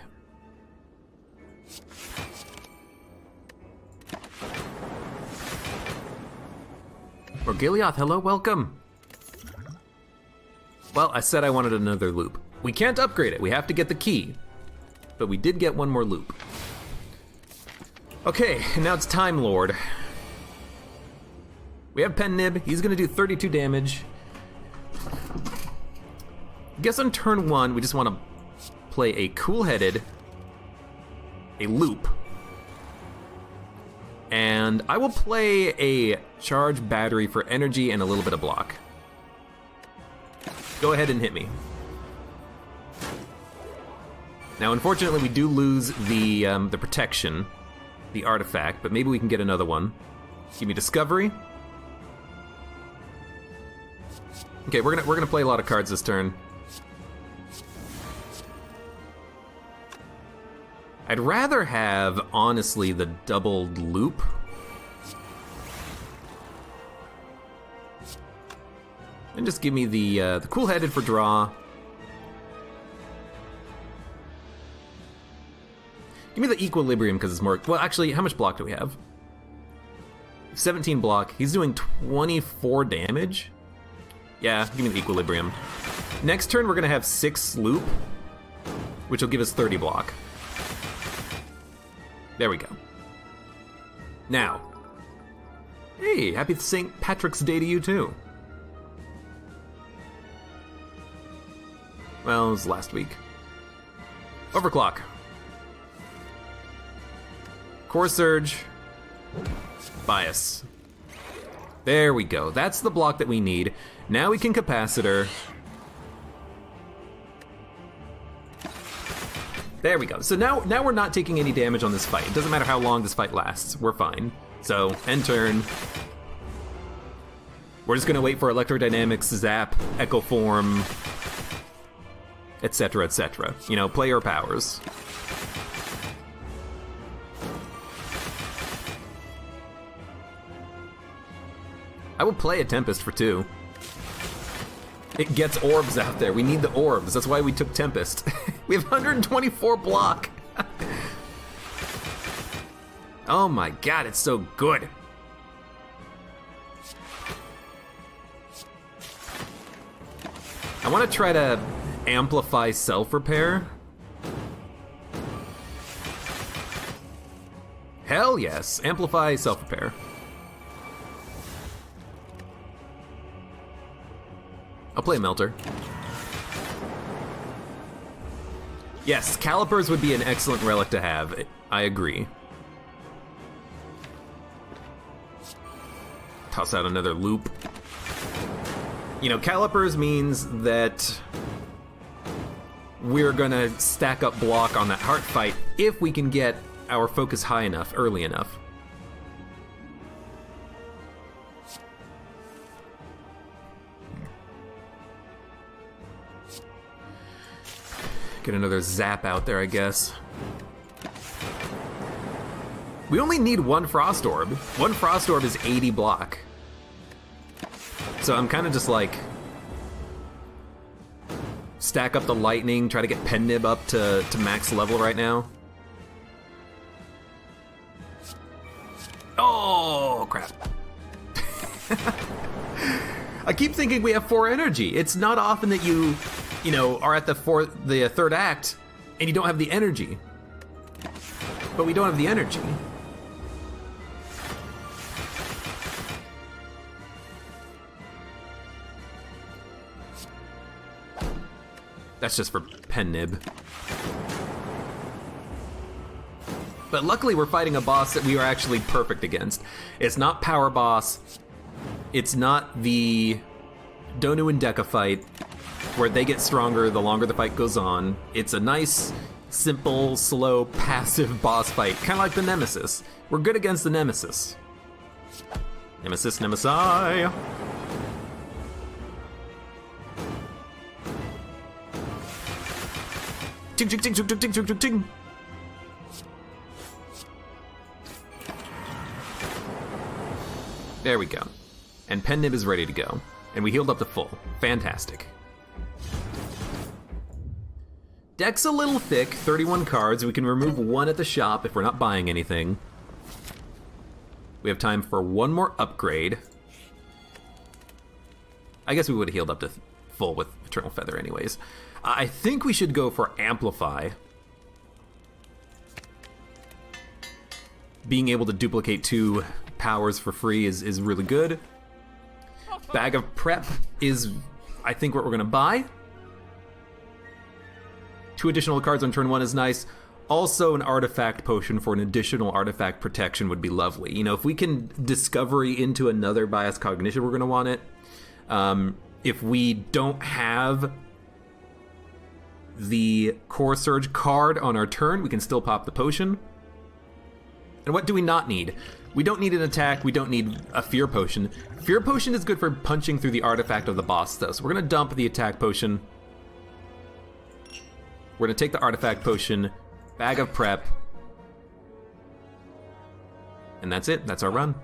Morgilioth, hello, welcome. Well, I said I wanted another loop. We can't upgrade it, we have to get the key. But we did get one more loop. Okay, and now it's Time Lord. We have Pen Nib, he's gonna do 32 damage. I guess on turn 1, we just wanna play a cool-headed, a loop. And I will play a charge battery for energy and a little bit of block. Go ahead and hit me. Now, unfortunately, we do lose the protection, the artifact, but maybe we can get another one. Give me discovery. Okay, we're gonna play a lot of cards this turn. I'd rather have, honestly, the doubled loop. And just give me the cool-headed for draw. Give me the equilibrium because it's more... Well, actually, how much block do we have? 17 block. He's doing 24 damage? Yeah, give me the equilibrium. Next turn, we're going to have 6 loop, which will give us 30 block. There we go. Now. Hey, happy St. Patrick's Day to you, too. Well, it was last week. Overclock. Core Surge. Bias. There we go. That's the block that we need. Now we can Capacitor. There we go. So now we're not taking any damage on this fight. It doesn't matter how long this fight lasts. We're fine. So, end turn. We're just gonna wait for Electrodynamics, Zap, Echo Form, etc., etc. You know, play your powers. I will play a Tempest for 2. It gets orbs out there. We need the orbs. That's why we took Tempest. We have 124 block. Oh my god, it's so good. I want to try to amplify self-repair. Hell yes, amplify self-repair. I'll play Melter. Yes, Calipers would be an excellent relic to have. I agree. Toss out another loop. You know, Calipers means that we're gonna stack up block on that heart fight if we can get our focus high enough, early enough. Get another Zap out there, I guess. We only need 1 Frost Orb. 1 Frost Orb is 80 block. So I'm kind of just like... stack up the Lightning, try to get Pen Nib up to max level right now. Oh, crap. I keep thinking we have 4 energy. It's not often that you know, are at the 3rd act and you don't have the energy. But we don't have the energy. That's just for Pen Nib. But luckily we're fighting a boss that we are actually perfect against. It's not Power Boss. It's not the Donu and Deka fight, where they get stronger the longer the fight goes on. It's a nice, simple, slow, passive boss fight, kind of like the Nemesis. We're good against the Nemesis. Nemesis, Nemesi. Ting, ting, ting, ting, ting, ting, ting, ting. There we go. And Pen Nib is ready to go. And we healed up to full. Fantastic. Deck's a little thick, 31 cards. We can remove one at the shop if we're not buying anything. We have time for one more upgrade. I guess we would have healed up to full with Eternal Feather anyways. I think we should go for Amplify. Being able to duplicate 2 powers for free is really good. Bag of Prep is, I think, what we're gonna buy. 2 additional cards on turn 1 is nice. Also, an artifact potion for an additional artifact protection would be lovely. You know, if we can discovery into another bias cognition, we're gonna want it. If we don't have the Core Surge card on our turn, we can still pop the potion. And what do we not need? We don't need an attack, we don't need a Fear Potion. Fear Potion is good for punching through the artifact of the boss, though, so we're gonna dump the attack potion. We're gonna take the artifact potion, Bag of Prep, and that's it, that's our run.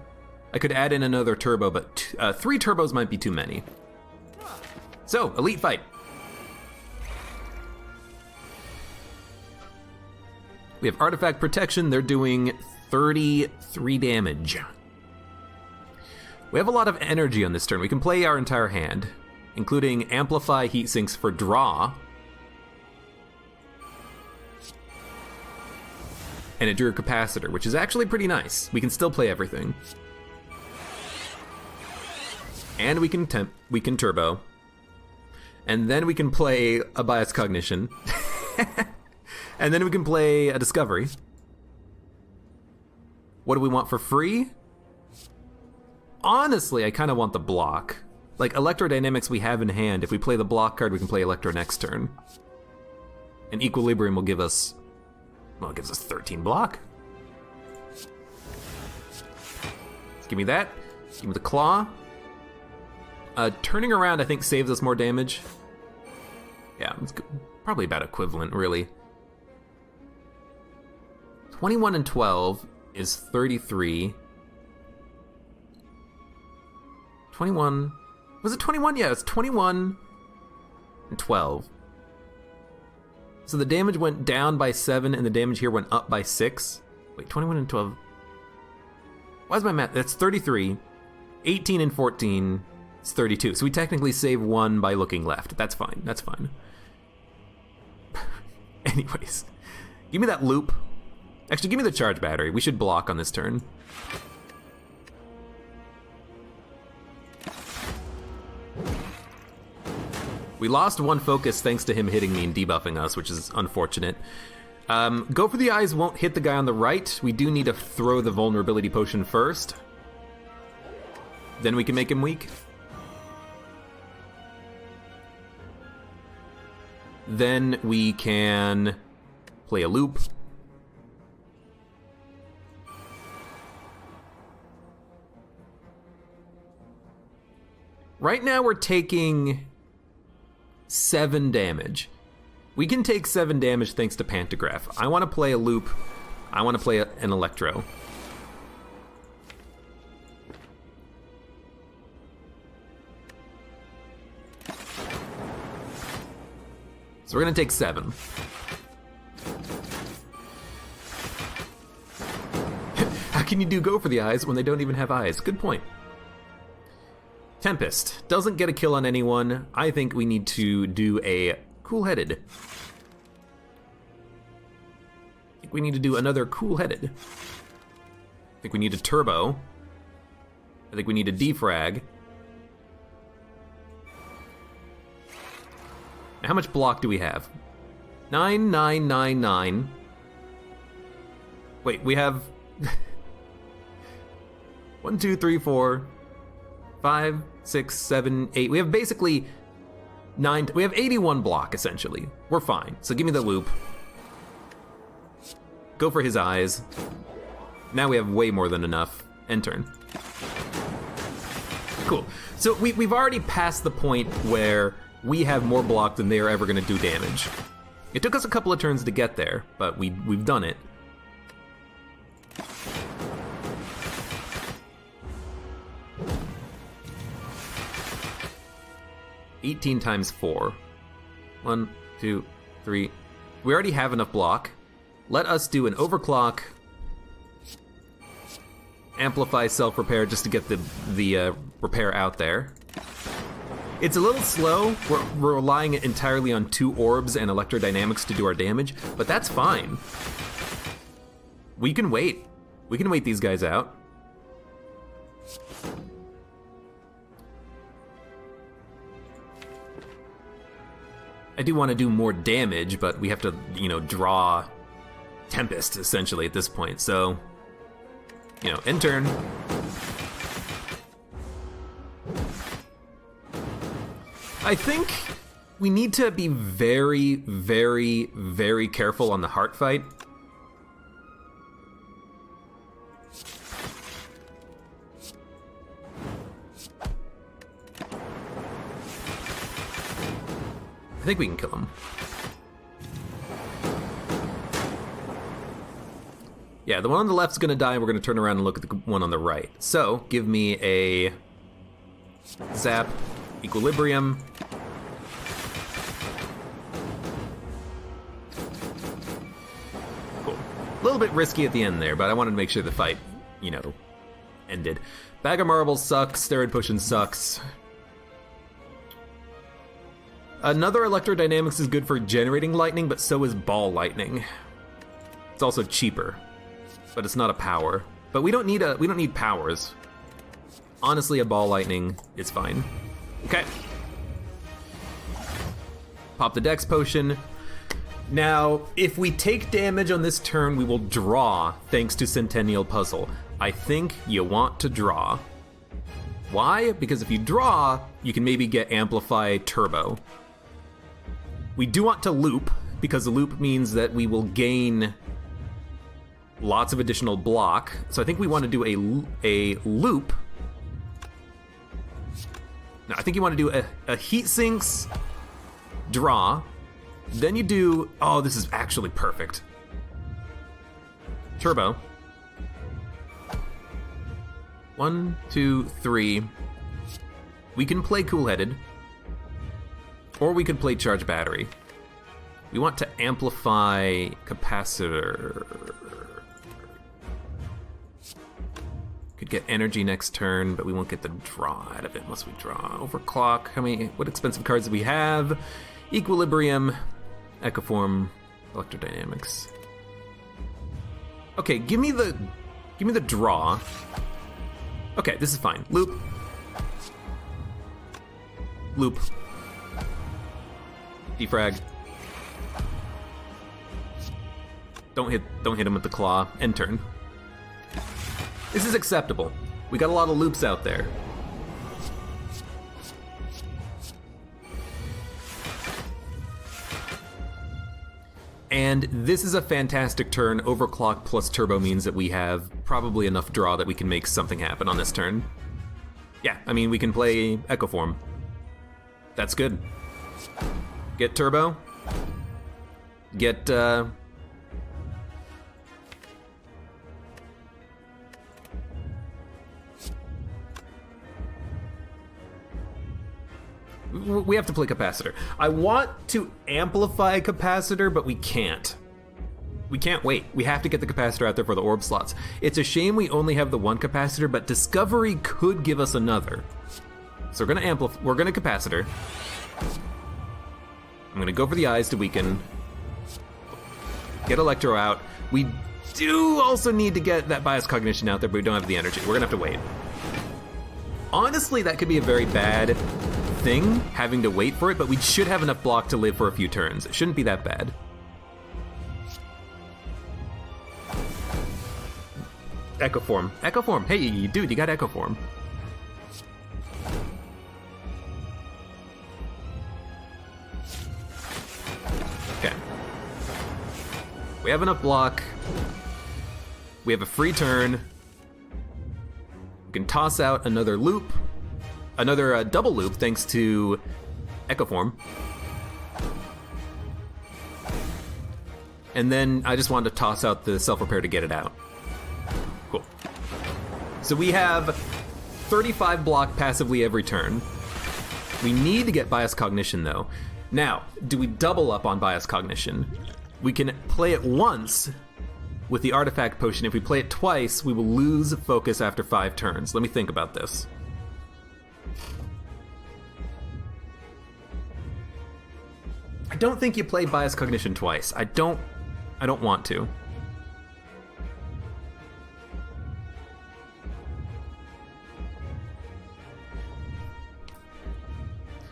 I could add in another turbo, but 3 turbos might be too many. So, Elite Fight. We have Artifact Protection, they're doing 33 damage. We have a lot of energy on this turn. We can play our entire hand, including Amplify Heat Sinks for draw, and a Druid Capacitor, which is actually pretty nice. We can still play everything. And we can turbo. And then we can play a Bias Cognition. And then we can play a Discovery. What do we want for free? Honestly, I kind of want the block. Like, Electrodynamics we have in hand. If we play the block card, we can play Electro next turn. And Equilibrium will give us... well, it gives us 13 block. Give me that. Give me the Claw. Turning around, I think, saves us more damage. Yeah, it's probably about equivalent, really. 21 and 12 is 33. 21... was it 21? Yeah, it's 21 and 12. So the damage went down by 7, and the damage here went up by 6. Wait, 21 and 12... why is my math... that's 33. 18 and 14... it's 32. So we technically save 1 by looking left. That's fine. That's fine. Anyways. Give me that loop. Actually, give me the charge battery. We should block on this turn. We lost 1 focus thanks to him hitting me and debuffing us, which is unfortunate. Go for the Eyes won't hit the guy on the right. We do need to throw the vulnerability potion first. Then we can make him weak. Then we can play a loop. Right now we're taking 7 damage. We can take 7 damage thanks to Pantograph. I want to play a loop. I want to play an Electro. So we're going to take 7. How can you do Go for the Eyes when they don't even have eyes? Good point. Tempest doesn't get a kill on anyone. I think we need to do a Cool-Headed. I think we need to do another Cool-Headed. I think we need a Turbo. I think we need a Defrag. Now, how much block do we have? 9, 9, 9, 9. Wait, we have 1, 2, 3, 4, 5, 6, 7, 8. We have basically 9. We have 81 block, essentially. We're fine. So give me the loop. Go for his eyes. Now we have way more than enough. End turn. Cool. So we've already passed the point where we have more block than they are ever going to do damage. It took us a couple of turns to get there, but we've done it. $18 times 4. 1, 2, 3, We already have enough block. Let us do an overclock. Amplify self-repair just to get the repair out there. It's a little slow. We're relying entirely on 2 orbs and electrodynamics to do our damage, but that's fine. We can wait. We can wait these guys out. I do want to do more damage, but we have to, you know, draw Tempest, essentially, at this point. So, you know, end turn. I think we need to be very, very, very careful on the heart fight. I think we can kill him. Yeah, the one on the left's gonna die, and we're gonna turn around and look at the one on the right. So, give me a zap, equilibrium. Cool. A little bit risky at the end there, but I wanted to make sure the fight, you know, ended. Bag of marbles sucks, steroid potion sucks. Another electrodynamics is good for generating lightning, but so is ball lightning. It's also cheaper, but it's not a power. But we don't need powers. Honestly, a ball lightning is fine. Okay. Pop the dex potion. Now, if we take damage on this turn, we will draw thanks to Centennial Puzzle. I think you want to draw. Why? Because if you draw, you can maybe get Amplify Turbo. We do want to loop, because the loop means that we will gain lots of additional block. So I think we want to do a loop. No, I think you want to do a heat sinks, draw, then you do, oh, this is actually perfect. Turbo. 1, 2, 3. We can play Cool-Headed. Or we could play Charge Battery. We want to amplify Capacitor. Could get energy next turn, but we won't get the draw out of it unless we draw. Overclock. What expensive cards do we have? Equilibrium, Ecoform, Electrodynamics. Okay, give me the draw. Okay, this is fine. Loop. Loop. Defrag. Don't hit him with the claw. End turn. This is acceptable. We got a lot of loops out there. And this is a fantastic turn. Overclock plus turbo means that we have probably enough draw that we can make something happen on this turn. Yeah, I mean, we can play Ecoform. That's good. Get turbo. Get, we have to play Capacitor. I want to amplify Capacitor, but we can't. We can't wait. We have to get the Capacitor out there for the orb slots. It's a shame we only have the one Capacitor, but Discovery could give us another. So we're gonna Capacitor. I'm gonna go for the eyes to weaken. Get Electro out. We do also need to get that Bias Cognition out there, but we don't have the energy. We're gonna have to wait. Honestly, that could be a very bad thing, having to wait for it, but we should have enough block to live for a few turns. It shouldn't be that bad. Ecoform. Ecoform. Hey, dude, you got Ecoform. Okay. We have enough block. We have a free turn. We can toss out another loop. Another double loop thanks to Ecoform. And then I just wanted to toss out the self-repair to get it out. Cool. So we have 35 block passively every turn. We need to get Bias Cognition though. Now, do we double up on Bias Cognition? We can play it once with the artifact potion. If we play it twice, we will lose focus after 5 turns. Let me think about this. I don't think you play Bias Cognition twice. I don't want to.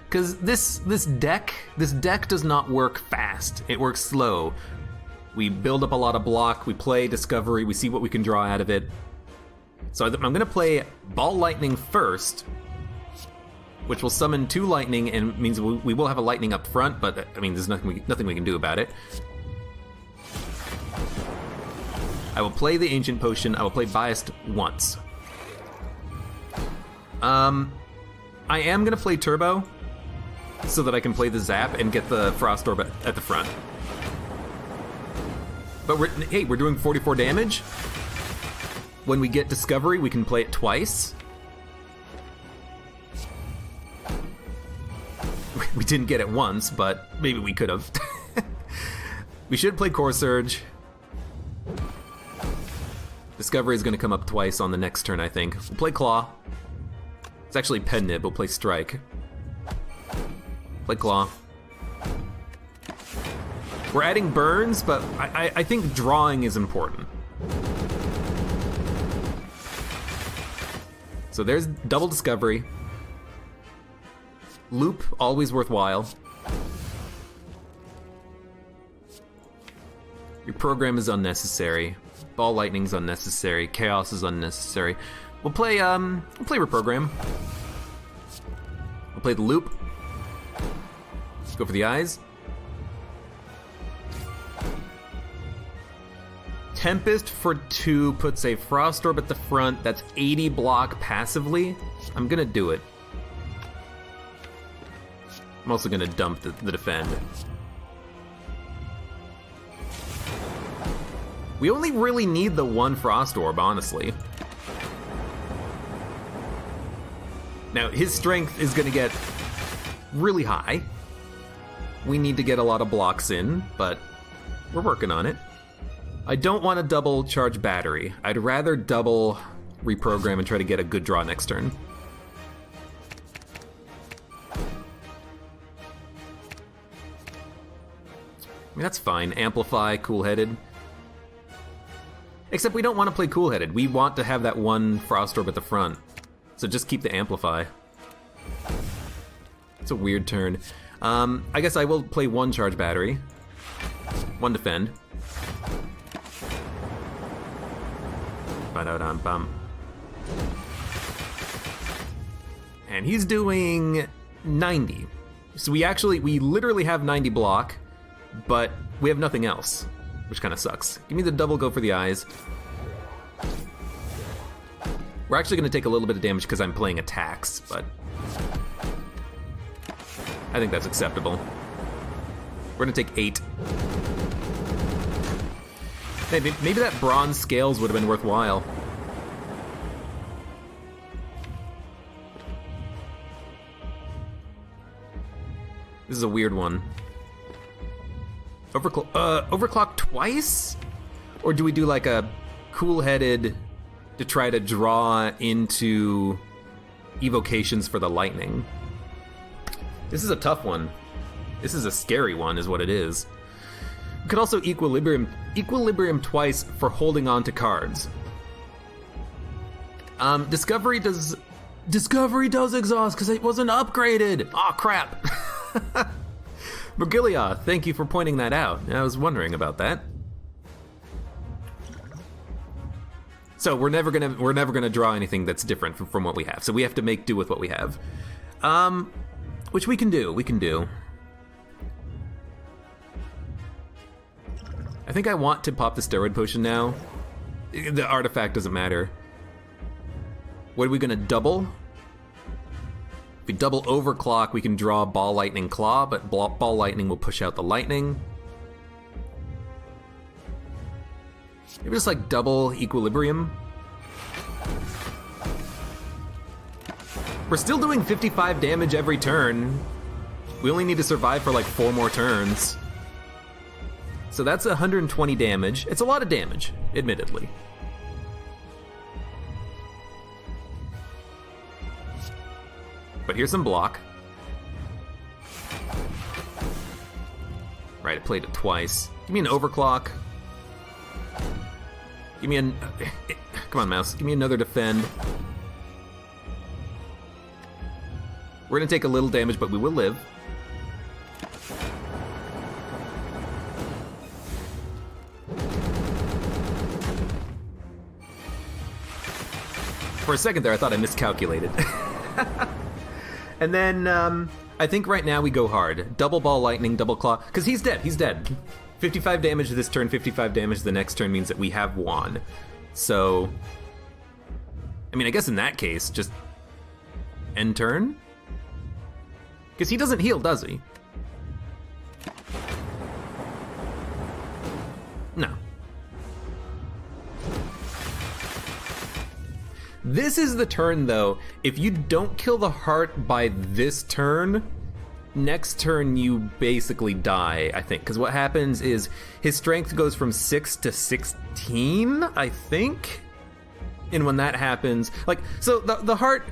Because this deck does not work fast. It works slow. We build up a lot of block, we play Discovery, we see what we can draw out of it. So I'm going to play Ball Lightning first, which will summon 2 lightning and means we will have a lightning up front, but I mean, there's nothing we can do about it. I will play the Ancient Potion, I will play Biased once. I am going to play Turbo, so that I can play the Zap and get the Frost Orb at the front. But we're doing 44 damage. When we get Discovery, we can play it twice. We didn't get it once, but maybe we could have. We should play Core Surge. Discovery is going to come up twice on the next turn, I think. We'll play Claw. It's actually Pen Nib. We'll play Strike. Play Claw. We're adding burns, but I think drawing is important. So there's double Discovery. Loop, always worthwhile. Reprogram is unnecessary. Ball Lightning's unnecessary. Chaos is unnecessary. We'll play Reprogram. We'll play the Loop. Go for the eyes. Tempest for 2 puts a Frost Orb at the front. That's 80 block passively. I'm gonna do it. I'm also gonna dump the defend. We only really need the 1 Frost Orb, honestly. Now, his strength is gonna get really high. We need to get a lot of blocks in, but we're working on it. I don't want to double charge battery. I'd rather double reprogram and try to get a good draw next turn. I mean, that's fine. Amplify, Cool-Headed. Except we don't want to play Cool-Headed. We want to have that 1 Frost Orb at the front. So just keep the Amplify. It's a weird turn. I guess I will play 1 charge battery. 1 defend. And he's doing 90. So we literally have 90 block, but we have nothing else, which kind of sucks. Give me the double go for the eyes. We're actually going to take a little bit of damage because I'm playing attacks, but I think that's acceptable. We're going to take 8. Maybe that bronze scales would have been worthwhile. This is a weird one. Overclock twice? Or do we do like a Cool-Headed to try to draw into evocations for the lightning? This is a tough one. This is a scary one, is what it is. We could also equilibrium twice for holding on to cards. Discovery does exhaust because it wasn't upgraded. Aw, crap. Mergilia, thank you for pointing that out. I was wondering about that. So we're never gonna draw anything that's different from what we have. So we have to make do with what we have. Which we can do. I think I want to pop the steroid potion now. The artifact doesn't matter. What are we gonna double? If we double overclock, we can draw Ball Lightning Claw, but Ball Lightning will push out the lightning. Maybe just like double equilibrium. We're still doing 55 damage every turn. We only need to survive for like 4 more turns. So that's 120 damage. It's a lot of damage, admittedly. But here's some block. Right, I played it twice. Give me an overclock. Give me an... Come on, mouse. Give me another defend. We're gonna take a little damage, but we will live. For a second there, I thought I miscalculated. And then, I think right now we go hard. Double ball lightning, double claw, because he's dead, he's dead. 55 damage this turn, 55 damage the next turn means that we have won. So, I mean, I guess in that case, just end turn? Because he doesn't heal, does he? No. This is the turn, though. If you don't kill the heart by this turn, next turn you basically die, I think. Because what happens is his strength goes from 6 to 16, I think? And when that happens, like, so the heart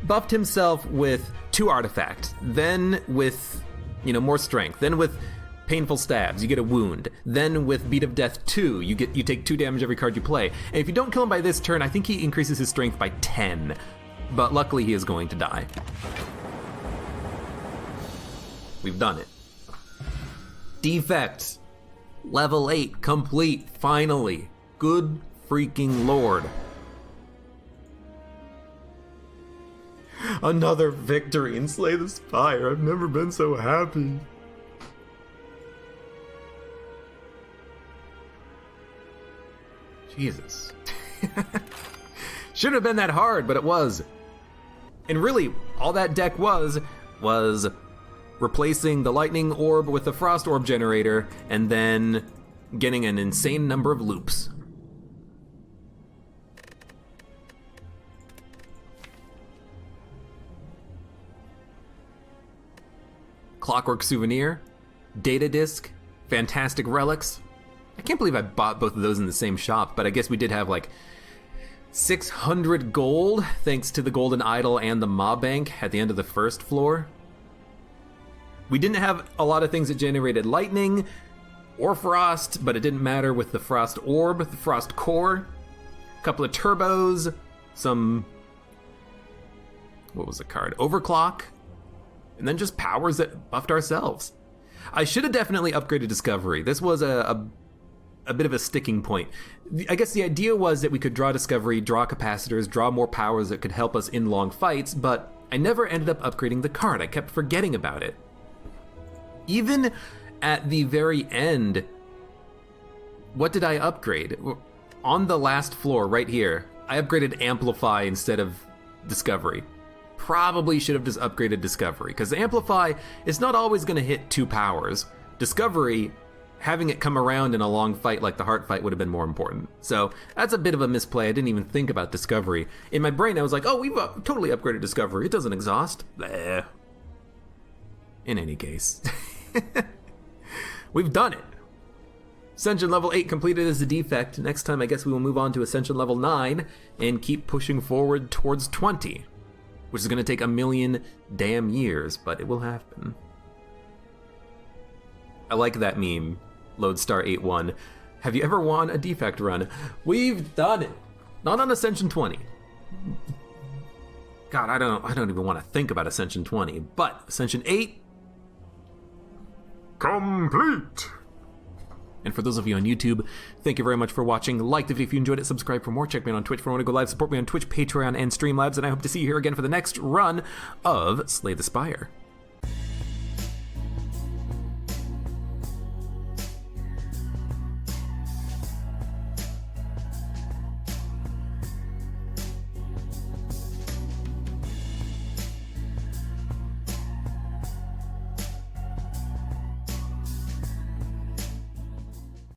buffed himself with 2 artifacts, then with, you know, more strength, then with painful stabs, you get a wound, then with Beat of Death 2, you take 2 damage every card you play. And if you don't kill him by this turn, I think he increases his strength by 10, but luckily he is going to die. We've done it. Defect. Level 8 complete, finally. Good freaking lord. Another victory in Slay the Spire. I've never been so happy. Jesus. Shouldn't have been that hard, but it was. And really, all that deck was replacing the lightning orb with the frost orb generator, and then getting an insane number of loops. Clockwork Souvenir, Data Disc, Fantastic Relics. I can't believe I bought both of those in the same shop, but I guess we did have like 600 gold, thanks to the Golden Idol and the Mob Bank at the end of the first floor. We didn't have a lot of things that generated lightning or frost, but it didn't matter with the Frost Orb, the Frost Core, a couple of turbos, some... what was the card? Overclock, and then just powers that buffed ourselves. I should have definitely upgraded Discovery. This was a bit of a sticking point. I guess the idea was that we could draw Discovery, draw capacitors, draw more powers that could help us in long fights, but I never ended up upgrading the card. I kept forgetting about it. Even at the very end, what did I upgrade? On the last floor, right here, I upgraded Amplify instead of Discovery. Probably should have just upgraded Discovery, because Amplify is not always going to hit 2 powers. Discovery, having it come around in a long fight like the Heart fight would have been more important. So that's a bit of a misplay. I didn't even think about Discovery. In my brain, I was like, oh, we've totally upgraded Discovery. It doesn't exhaust. Bleh. In any case. We've done it. Ascension level 8 completed as a defect. Next time, I guess we will move on to Ascension level 9 and keep pushing forward towards 20. Which is going to take a million damn years, but it will happen. I like that meme, Lodestar81. Have you ever won a defect run? We've done it. Not on Ascension 20. God, I don't even want to think about Ascension 20, but Ascension 8, complete. And for those of you on YouTube, thank you very much for watching. Like the video if you enjoyed it, subscribe for more, check me out on Twitch for when I go live, support me on Twitch, Patreon, and Streamlabs, and I hope to see you here again for the next run of Slay the Spire.